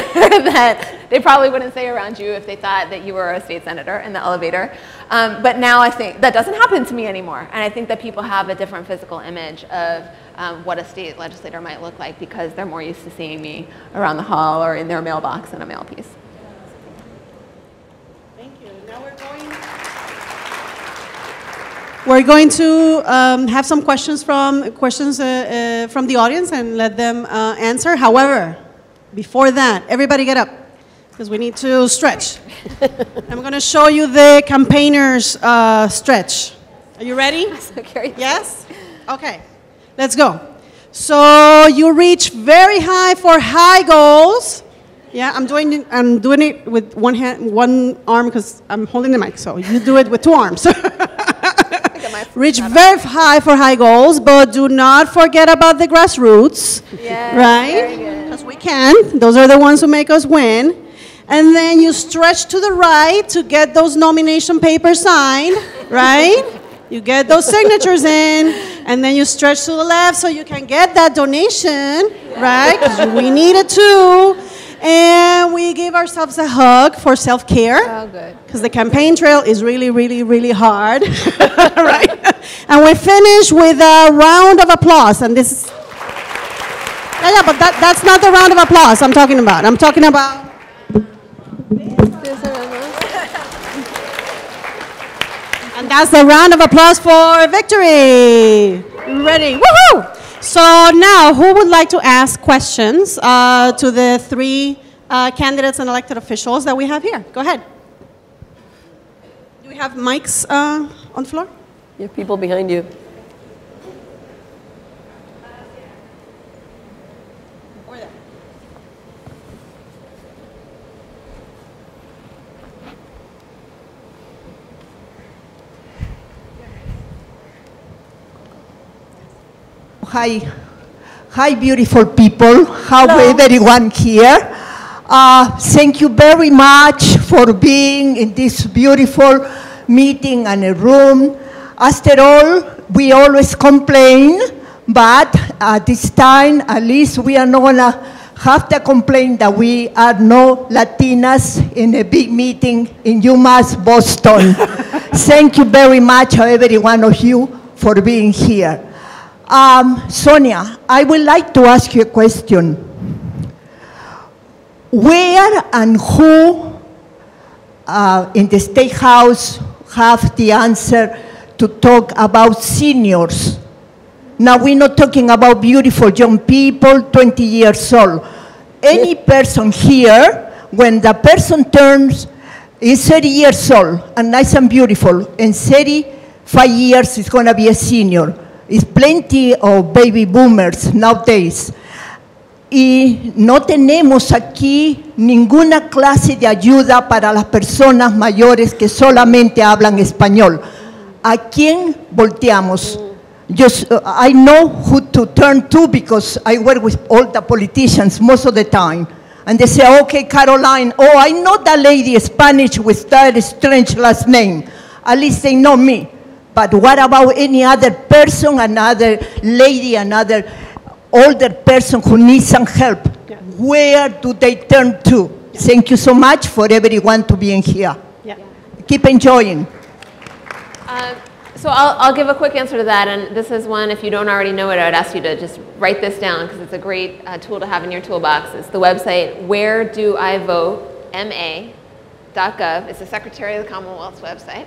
Speaker 3: that they probably wouldn't say around you if they thought that you were a state senator in the elevator. But now I think that doesn't happen to me anymore. And I think that people have a different physical image of what a state legislator might look like, because they're more used to seeing me around the hall or in their mailbox in a mail piece.
Speaker 1: Thank you. Now we're going to have some questions from the audience and let them answer. However, before that, everybody get up, because we need to stretch. I'm going to show you the campaigners stretch. Are you ready?
Speaker 3: I'm so curious.
Speaker 1: Yes? Okay. Let's go. So you reach very high for high goals. Yeah, I'm doing it with one arm, because I'm holding the mic. So you do it with two arms. Reach very high for high goals, but do not forget about the grassroots.
Speaker 3: Yes,
Speaker 1: right? Because we can. Those are the ones who make us win. And then you stretch to the right to get those nomination papers signed, right? You get those signatures in, and then you stretch to the left so you can get that donation, right? Because we need it too. And we give ourselves a hug for self-care.
Speaker 3: Oh, good.
Speaker 1: Because the campaign trail is really, really, really hard, right? And we finish with a round of applause. And this is, yeah, but that's not the round of applause I'm talking about. I'm talking about. And that's the round of applause for victory. Ready? Woohoo! So now, who would like to ask questions to the three candidates and elected officials that we have here? Go ahead. Do we have mics on the floor?
Speaker 2: You have people behind you.
Speaker 5: Hi, beautiful people. How everyone here? Thank you very much for being in this beautiful meeting and a room. After all, we always complain, but at this time, at least we are not gonna have to complain that we are no Latinas in a big meeting in UMass Boston. Thank you very much, every one of you, for being here. Sonia, I would like to ask you a question. Where and who in the State House have the answer to talk about seniors? Now, we're not talking about beautiful young people, 20 years old. Any person here, when the person is 30 years old, and nice and beautiful, in 35 years is going to be a senior. It's plenty of baby boomers nowadays. Y no tenemos aquí ninguna clase de ayuda para las personas mayores que solamente hablan español. ¿A quién volteamos? I know who to turn to because I work with all the politicians most of the time. And they say, okay, Caroline, oh, I know that lady Spanish with that strange last name. At least they know me. But what about any other person, another lady, another older person who needs some help?
Speaker 1: Yeah.
Speaker 5: Where do they turn to? Yeah. Thank you so much for everyone to being here.
Speaker 1: Yeah.
Speaker 5: Keep enjoying.
Speaker 3: So I'll give a quick answer to that, and this is one, if you don't already know it, I would ask you to just write this down because it's a great tool to have in your toolbox. It's the website wheredoivote.ma.gov. It's the Secretary of the Commonwealth's website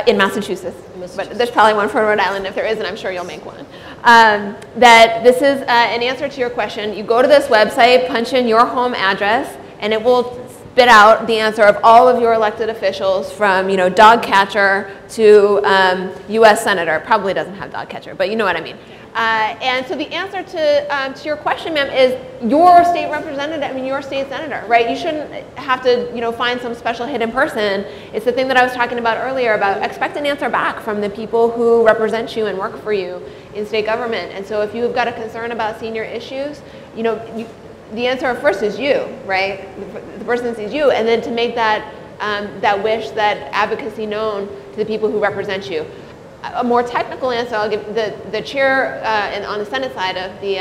Speaker 3: in Massachusetts. But there's probably one for Rhode Island. If there isn't, I'm sure you'll make one. That this is an answer to your question. You go to this website, punch in your home address, and it will spit out the answer of all of your elected officials from, dog catcher to U.S. senator. Probably doesn't have dog catcher, but you know what I mean. And so the answer to your question, ma'am, is your state representative, your state senator, right? You shouldn't have to, find some special hidden person. It's the thing that I was talking about earlier about expect an answer back from the people who represent you and work for you in state government. And so if you've got a concern about senior issues, the answer first is you, right? The person sees you, and then to make that that wish, that advocacy known to the people who represent you. A more technical answer, I'll give the chair on the Senate side of the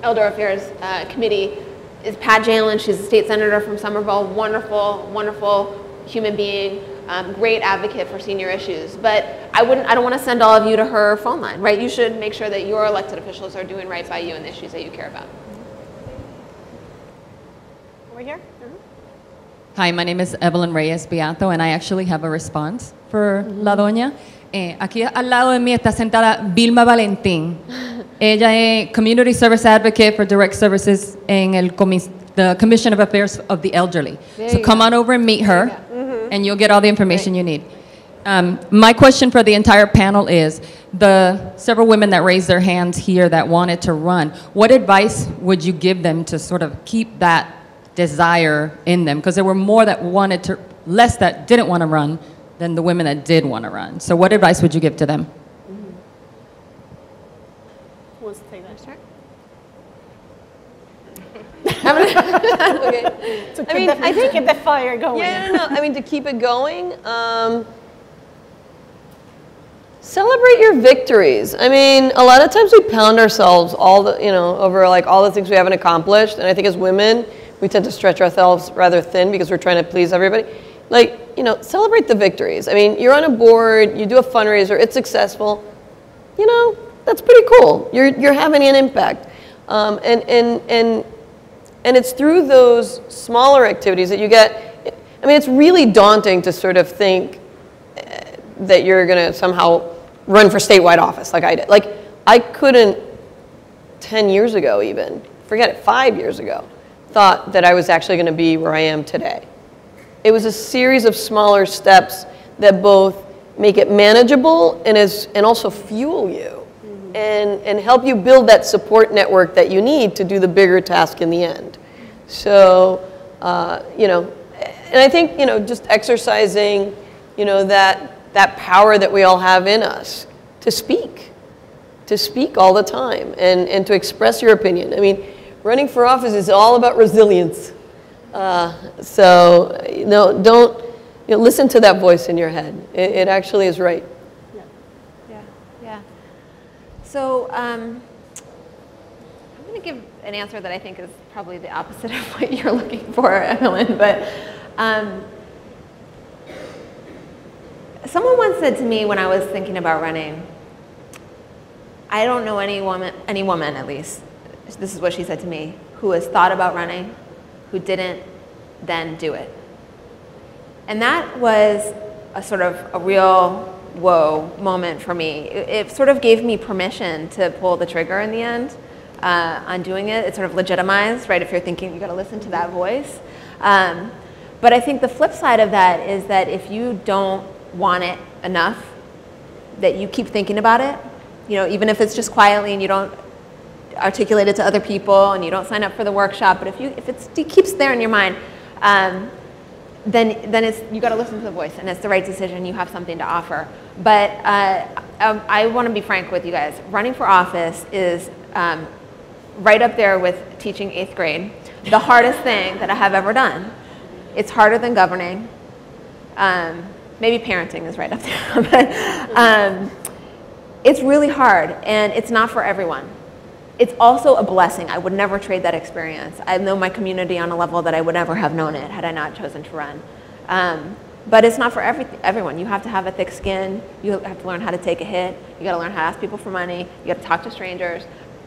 Speaker 3: Elder Affairs Committee is Pat Jalen. She's a state senator from Somerville. Wonderful, wonderful human being, great advocate for senior issues. But I don't want to send all of you to her phone line, right? You should make sure that your elected officials are doing right by you and the issues that you care about. Over here.
Speaker 6: Hi, my name is Evelyn Reyes Beato, and I actually have a response for La Doña. Aquí al lado de mí está sentada Vilma Valentín. Ella es Community Service Advocate for Direct Services in the Commission of Affairs of the Elderly. So come on over and meet her, and you'll get all the information you need. My question for the entire panel is, the several women that raised their hands here that wanted to run, what advice would you give them to sort of keep that desire in them? Because there were more that wanted to, less that didn't want to run than the women that did want to run. So what advice would you give to them?
Speaker 1: Who wants to take that? Sure.
Speaker 2: Okay.
Speaker 1: I think to get the fire going.
Speaker 2: Yeah, no. To keep it going, celebrate your victories. A lot of times we pound ourselves over all the things we haven't accomplished, and I think as women, we tend to stretch ourselves rather thin because we're trying to please everybody. Celebrate the victories. You're on a board, you do a fundraiser, it's successful. That's pretty cool. You're having an impact. And it's through those smaller activities that you get, it's really daunting to sort of think that you're going to somehow run for statewide office like I did. I couldn't 10 years ago even, forget it, 5 years ago, thought that I was actually going to be where I am today. It was a series of smaller steps that both make it manageable and also fuel you and help you build that support network that you need to do the bigger task in the end. So, and I think, just exercising, that power that we all have in us to speak all the time and to express your opinion. Running for office is all about resilience. So, don't listen to that voice in your head. It actually is right.
Speaker 3: Yeah. So I'm going to give an answer that I think is probably the opposite of what you're looking for, Evelyn. But someone once said to me when I was thinking about running, I don't know any woman at least, this is what she said to me, who has thought about running, who didn't then do it. And that was a sort of a real whoa moment for me. It sort of gave me permission to pull the trigger in the end on doing it. It sort of legitimized, right, if you're thinking you got to listen to that voice. But I think the flip side of that is that if you don't want it enough, that you keep thinking about it, even if it's just quietly and you don't articulate it to other people and you don't sign up for the workshop, but if it keeps there in your mind, then you got to listen to the voice, and it's the right decision. You have something to offer. But I want to be frank with you guys. Running for office is right up there with teaching 8th grade, the hardest thing that I have ever done. It's harder than governing. maybe parenting is right up there. But it's really hard, and it's not for everyone. It's also a blessing. I would never trade that experience. I know my community on a level that I would never have known it had I not chosen to run. But it's not for everyone. You have to have a thick skin. You have to learn how to take a hit. You got to learn how to ask people for money. You got to talk to strangers,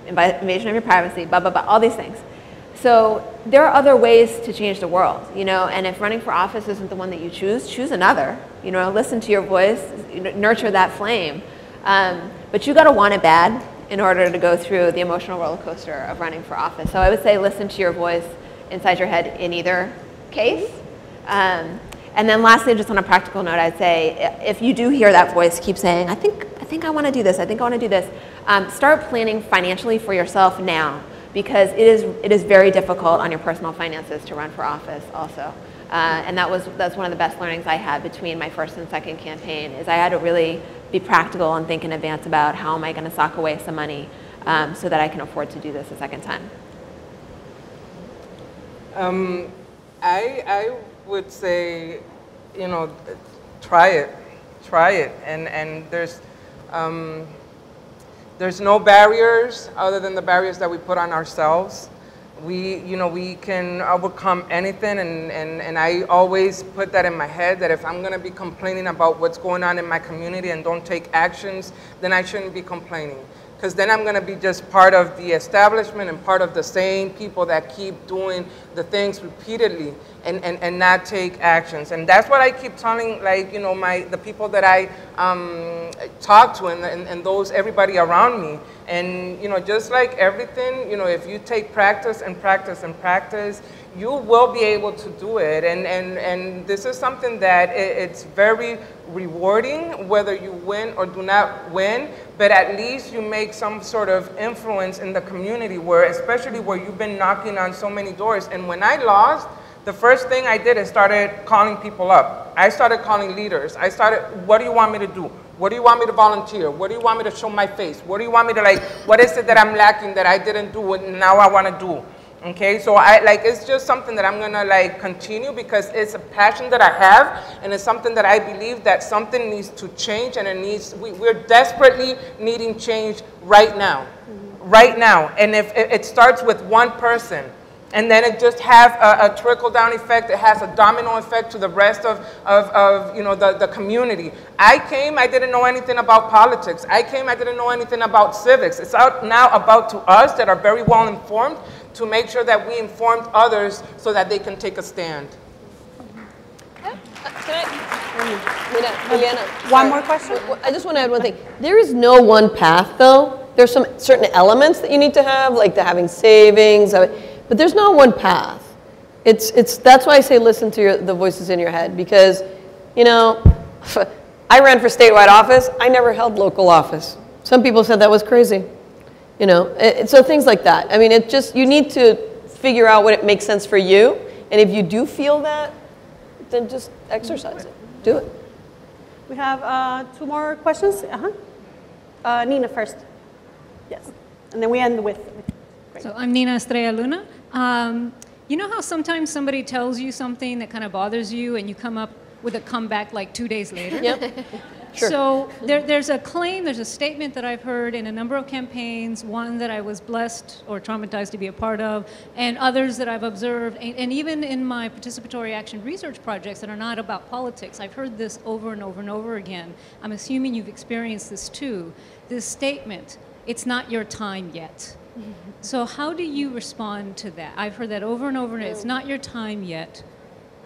Speaker 3: invasion of your privacy, blah, blah, blah, all these things. So there are other ways to change the world, you know, and if running for office isn't the one that you choose another. You know, listen to your voice, nurture that flame. But you got to want it bad in order to go through the emotional roller coaster of running for office. So I would say listen to your voice inside your head in either case. And then lastly, just on a practical note, I'd say if you do hear that voice keep saying, I think I want to do this, I think I want to do this, start planning financially for yourself now, because it is very difficult on your personal finances to run for office also. And that's one of the best learnings I had between my first and second campaign, is I had to really be practical and think in advance about how am I going to sock away some money so that I can afford to do this a second time.
Speaker 4: I would say, you know, try it, and there's no barriers other than the barriers that we put on ourselves. We can overcome anything, and I always put that in my head, that if I'm going to be complaining about what's going on in my community and don't take actions, then I shouldn't be complaining. Because then I'm going to be just part of the establishment and part of the same people that keep doing the things repeatedly and not take actions. And that's what I keep telling, like, you know, the people that I talk to and those, everybody around me. And, you know, just like everything, you know, if you take practice and practice and practice, you will be able to do it. And this is something that it's very rewarding, whether you win or do not win, but at least you make some sort of influence in the community, especially where you've been knocking on so many doors. And when I lost, the first thing I did is started calling people up. I started calling leaders. What do you want me to do? What do you want me to volunteer? What do you want me to show my face? What do you want me to, like, what is it that I'm lacking that I didn't do and now I want to do? Okay, so it's just something that I'm gonna continue, because it's a passion that I have, and it's something that I believe that something needs to change, and we're desperately needing change right now, right now. And if it starts with one person, and then it just has a trickle-down effect, it has a domino effect to the rest of you know, the community. I didn't know anything about politics. I didn't know anything about civics. It's now about to us that are very well informed, to make sure that we informed others so that they can take a stand.
Speaker 2: Ileana,
Speaker 1: One more question?
Speaker 2: I just want to add one thing. There is no one path, though. There's some certain elements that you need to have, like having savings, but there's not one path. That's why I say listen to the voices in your head, because, you know, I ran for statewide office. I never held local office. Some people said that was crazy. You know, so things like that. I mean, you need to figure out what it makes sense for you. And if you do feel that, then just exercise it. Do it.
Speaker 1: We have 2 more questions. Nina first. Yes. And then we end with great.
Speaker 7: So I'm Nina Estrella Luna. You know how sometimes somebody tells you something that kind of bothers you and you come up with a comeback like 2 days later?
Speaker 2: Yep. Sure.
Speaker 7: So there's a claim, there's a statement that I've heard in a number of campaigns, one that I was blessed or traumatized to be a part of, and others that I've observed, and even in my participatory action research projects that are not about politics, I've heard this over and over and over again. I'm assuming you've experienced this too. This statement, it's not your time yet. So how do you respond to that? I've heard that over and over, and it's not your time yet.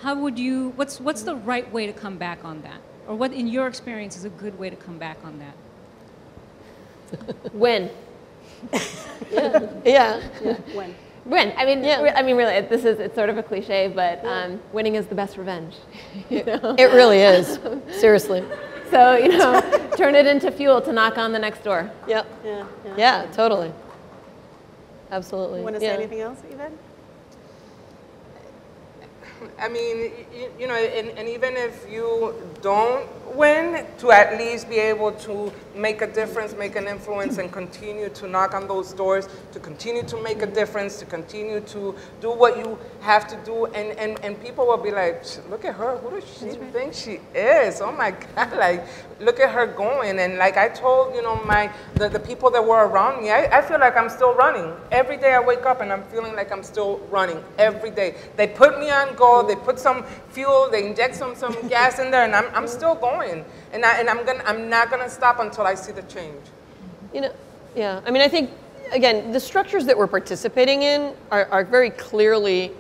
Speaker 7: How would you, what's the right way to come back on that? Or what, in your experience, is a good way to come back on that?
Speaker 3: Win.
Speaker 2: Yeah.
Speaker 3: Win. Win. I mean, really, it's sort of a cliche, but winning is the best revenge. You know?
Speaker 2: It really is. Seriously.
Speaker 3: So, you know, turn it into fuel to knock on the next door.
Speaker 2: Yep. Yeah, totally. Absolutely.
Speaker 1: You want to say anything else, Yvette?
Speaker 4: I mean, you know, and even if you don't win, to at least be able to make a difference, make an influence, and continue to knock on those doors, to continue to make a difference, to continue to do what you have to do. And people will be like, look at her, who does she think she is? Oh my God, like, look at her going. And like I told, you know, the people that were around me, I feel like I'm still running. Every day I wake up and I'm feeling like I'm still running, every day. They put me on go, they put some fuel, they inject some gas in there, and I'm still going. And I'm not gonna stop until I see the change.
Speaker 2: You know, yeah, I mean, I think, again, the structures that we're participating in are very clearly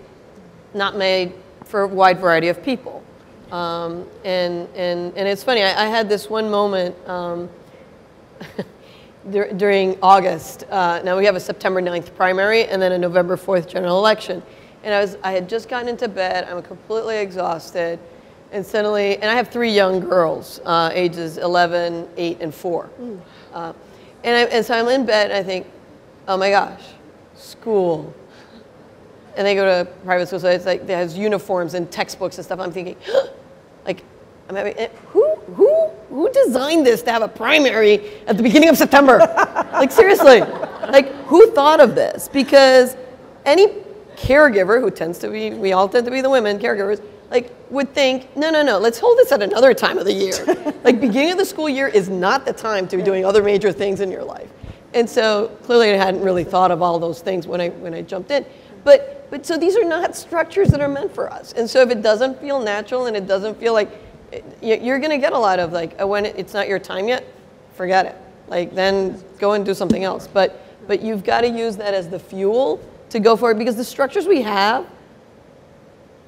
Speaker 2: not made for a wide variety of people. And it's funny, I had this one moment during August. Now we have a September 9th primary and then a November 4th general election. And I had just gotten into bed, I'm completely exhausted, and suddenly, and I have 3 young girls, ages 11, 8, and 4. And so I'm in bed and I think, oh my gosh, school. And they go to private school, so it's like, it has uniforms and textbooks and stuff. I'm thinking, like, I'm having, who designed this to have a primary at the beginning of September? Like, seriously, like, who thought of this? Because any caregiver who tends to be, we all tend to be the women, caregivers, like, would think, no, let's hold this at another time of the year. Like, beginning of the school year is not the time to be doing other major things in your life. And so, clearly I hadn't really thought of all those things when I jumped in. But so these are not structures that are meant for us. And so if it doesn't feel natural and it doesn't feel like, you're gonna get a lot of like, when it's not your time yet, forget it. Like, then go and do something else. But you've gotta use that as the fuel to go for it, because the structures we have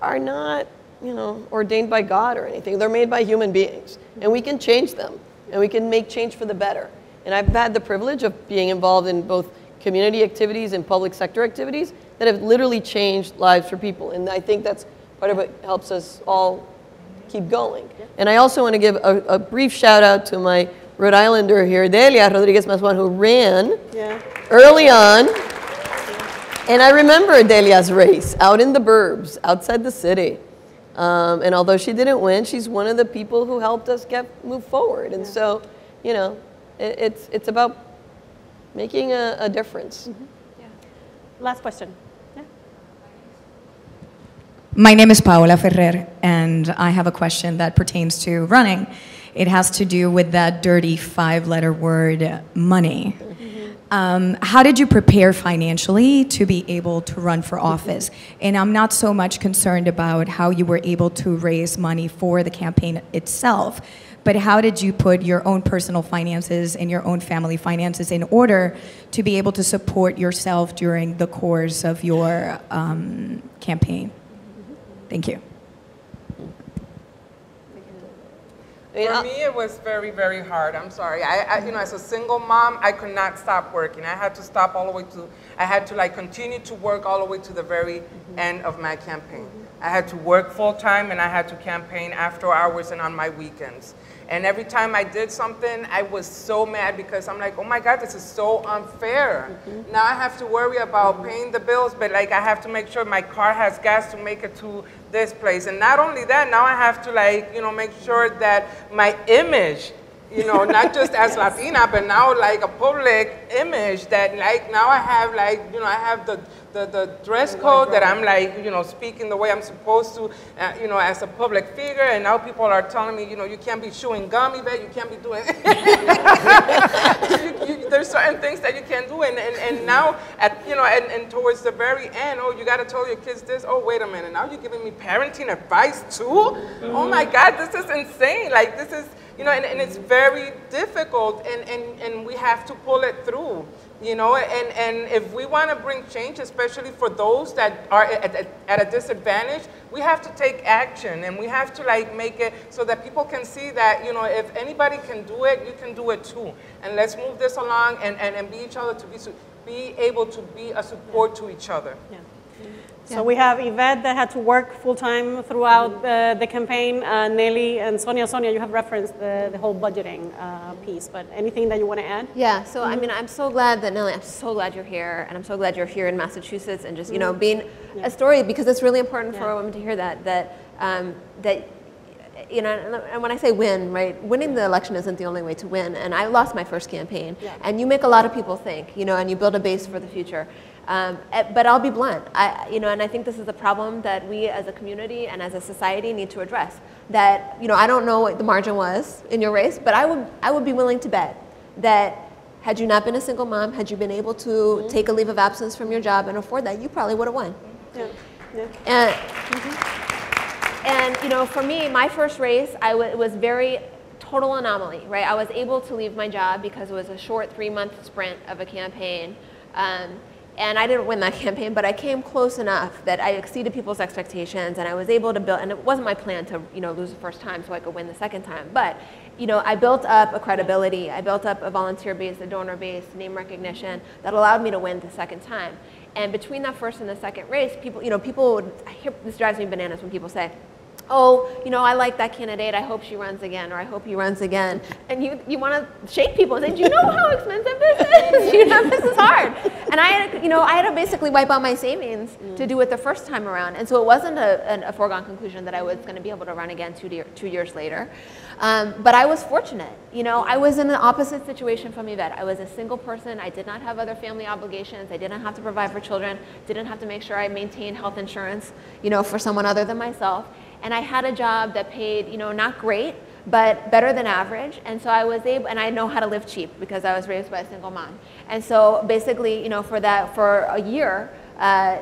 Speaker 2: are not, you know, ordained by God or anything. They're made by human beings, and we can change them, and we can make change for the better. And I've had the privilege of being involved in both community activities and public sector activities that have literally changed lives for people. And I think that's part of what helps us all keep going. And I also want to give a brief shout out to my Rhode Islander here, Delia Rodriguez Maswan, who ran early on. And I remember Delia's race out in the burbs, outside the city. And although she didn't win, she's one of the people who helped us move forward. And so, you know, it's about making a difference.
Speaker 8: Last question.
Speaker 9: My name is Paola Ferrer, and I have a question that pertains to running. It has to do with that dirty 5-letter word, money. How did you prepare financially to be able to run for office? And I'm not so much concerned about how you were able to raise money for the campaign itself, but how did you put your own personal finances and your own family finances in order to be able to support yourself during the course of your campaign? Thank you.
Speaker 4: For me, it was very, very hard. I'm sorry. You know, as a single mom, I could not stop working. I had to stop all the way to, I had to like continue to work all the way to the very end of my campaign. I had to work full time, and I had to campaign after hours and on my weekends. And every time I did something, I was so mad because I'm like, oh my God, this is so unfair. Now I have to worry about paying the bills, but like I have to make sure my car has gas to make it to this place. And not only that, now I have to like, you know, make sure that my image, you know, not just as Latina, but now like a public image that like, now I have like, you know, I have the dress code that I'm like, you know, speaking the way I'm supposed to, you know, as a public figure, and now people are telling me, you know, you can't be chewing gum, Yvette, you can't be doing, there's certain things that you can't do, and now, you know, and towards the very end, oh, you gotta tell your kids this, oh, wait a minute, now you're giving me parenting advice too? Oh my God, this is insane, like this is, you know, and it's very difficult, and we have to pull it through. You know, and if we want to bring change, especially for those that are at a disadvantage, we have to take action, and we have to like make it so that people can see that, you know, if anybody can do it, you can do it too. And let's move this along and be each other to be able to be a support to each other.
Speaker 8: Yeah. So we have Yvette that had to work full-time throughout the campaign. Nellie and Sonia. Sonia, you have referenced the whole budgeting piece, but anything that you want to add?
Speaker 3: Yeah, so I mean, I'm so glad that, Nellie, I'm so glad you're here, and I'm so glad you're here in Massachusetts, and just, you know, being a story, because it's really important for women to hear that
Speaker 10: you know, and when I say win, right, winning the election isn't the only way to win. And I lost my first campaign. Yeah. And you make a lot of people think, you know, and you build a base for the future. But I'll be blunt, you know, and I think this is a problem that we as a community and as a society need to address. That, you know, I don't know what the margin was in your race, but I would be willing to bet that had you not been a single mom, had you been able to take a leave of absence from your job and afford that, you probably would have won. Yeah. Yeah. And you know, for me, my first race, it was very total anomaly, right? I was able to leave my job because it was a short 3-month sprint of a campaign. And I didn't win that campaign, but I came close enough that I exceeded people's expectations, and I was able to build, and it wasn't my plan to, you know, lose the first time so I could win the second time. But, you know, I built up a credibility, I built up a volunteer base, a donor base, name recognition that allowed me to win the second time. And between that first and the second race, people, you know, this drives me bananas when people say, oh, you know, I like that candidate, I hope she runs again, or I hope he runs again. And you want to shake people and say, do you know how expensive this is? You know, this is hard. And I had to basically wipe out my savings to do it the first time around. And so it wasn't a foregone conclusion that I was going to be able to run again 2 years later. But I was fortunate. You know, I was in the opposite situation from Ivette. I was a single person. I did not have other family obligations. I didn't have to provide for children. Didn't have to make sure I maintained health insurance, you know, for someone other than myself. And I had a job that paid, you know, not great, but better than average. And so I was able, and I know how to live cheap because I was raised by a single mom. And so basically, you know, for a year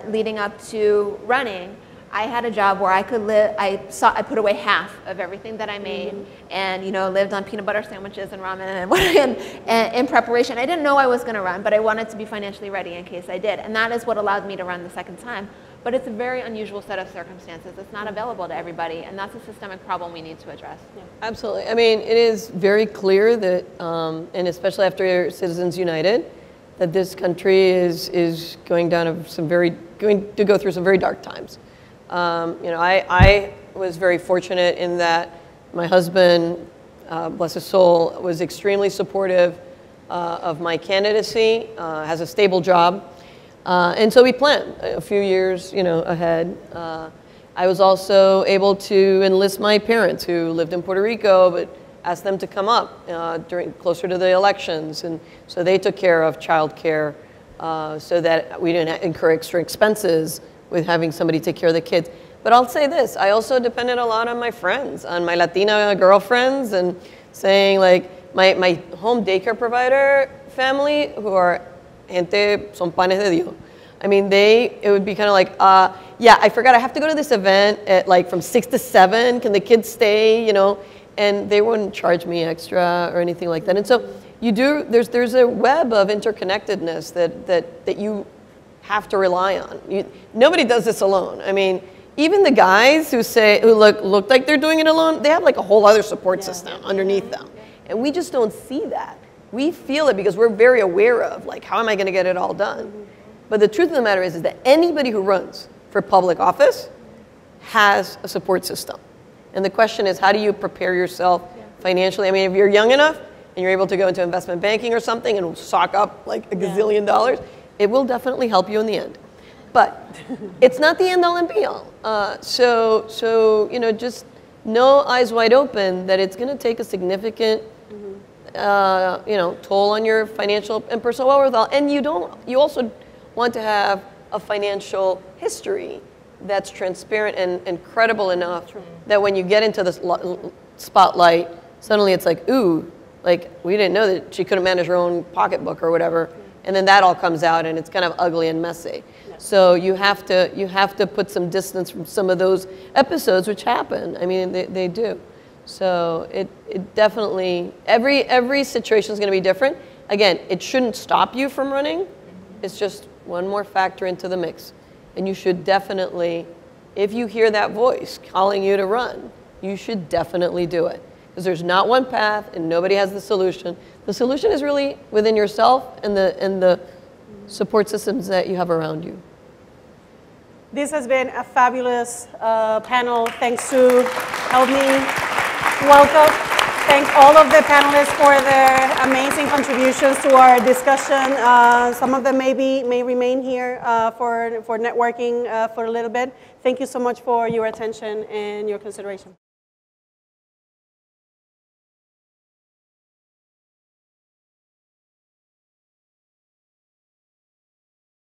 Speaker 10: leading up to running, I had a job where I could live, I put away half of everything that I made and, you know, lived on peanut butter sandwiches and ramen and in preparation. I didn't know I was going to run, but I wanted to be financially ready in case I did. And that is what allowed me to run the second time. But it's a very unusual set of circumstances. It's not available to everybody, and that's a systemic problem we need to address. Yeah.
Speaker 2: Absolutely. I mean, it is very clear that, and especially after Citizens United, that this country is going to go through some very dark times. You know, I was very fortunate in that my husband, bless his soul, was extremely supportive of my candidacy, has a stable job. And so we planned a few years, you know, ahead. I was also able to enlist my parents who lived in Puerto Rico, but asked them to come up closer to the elections. And so they took care of childcare so that we didn't incur extra expenses with having somebody take care of the kids. But I'll say this, I also depended a lot on my friends, on my Latina girlfriends, and saying like my home daycare provider family, who are gente son panes de Dios. I mean, it would be kind of like, yeah, I forgot I have to go to this event at like from 6 to 7. Can the kids stay, you know? And they wouldn't charge me extra or anything like that. And so there's a web of interconnectedness that you have to rely on. Nobody does this alone. I mean, even the guys who look like they're doing it alone, they have like a whole other support system underneath them. And we just don't see that. We feel it because we're very aware of, like, how am I going to get it all done? But the truth of the matter is that anybody who runs for public office has a support system. And the question is, how do you prepare yourself financially? I mean, if you're young enough and you're able to go into investment banking or something and sock up like a gazillion dollars, it will definitely help you in the end. But it's not the end all and be all. So you know, just know, eyes wide open, that it's going to take a significant you know, toll on your financial and personal wherewithal. And you also want to have a financial history that's transparent and credible enough that when you get into this spotlight, suddenly it's like, ooh, like we didn't know that she couldn't manage her own pocketbook or whatever. And then that all comes out and it's kind of ugly and messy. So you have to put some distance from some of those episodes which happen. I mean, they do. So it definitely, every situation is going to be different. Again, it shouldn't stop you from running. It's just one more factor into the mix. And you should definitely, if you hear that voice calling you to run, you should definitely do it. Because there's not one path and nobody has the solution. The solution is really within yourself and the support systems that you have around you.
Speaker 8: This has been a fabulous panel. Thanks to Help Me. Welcome. Thank all of the panelists for their amazing contributions to our discussion. Some of them may remain here for networking for a little bit. Thank you so much for your attention and your consideration.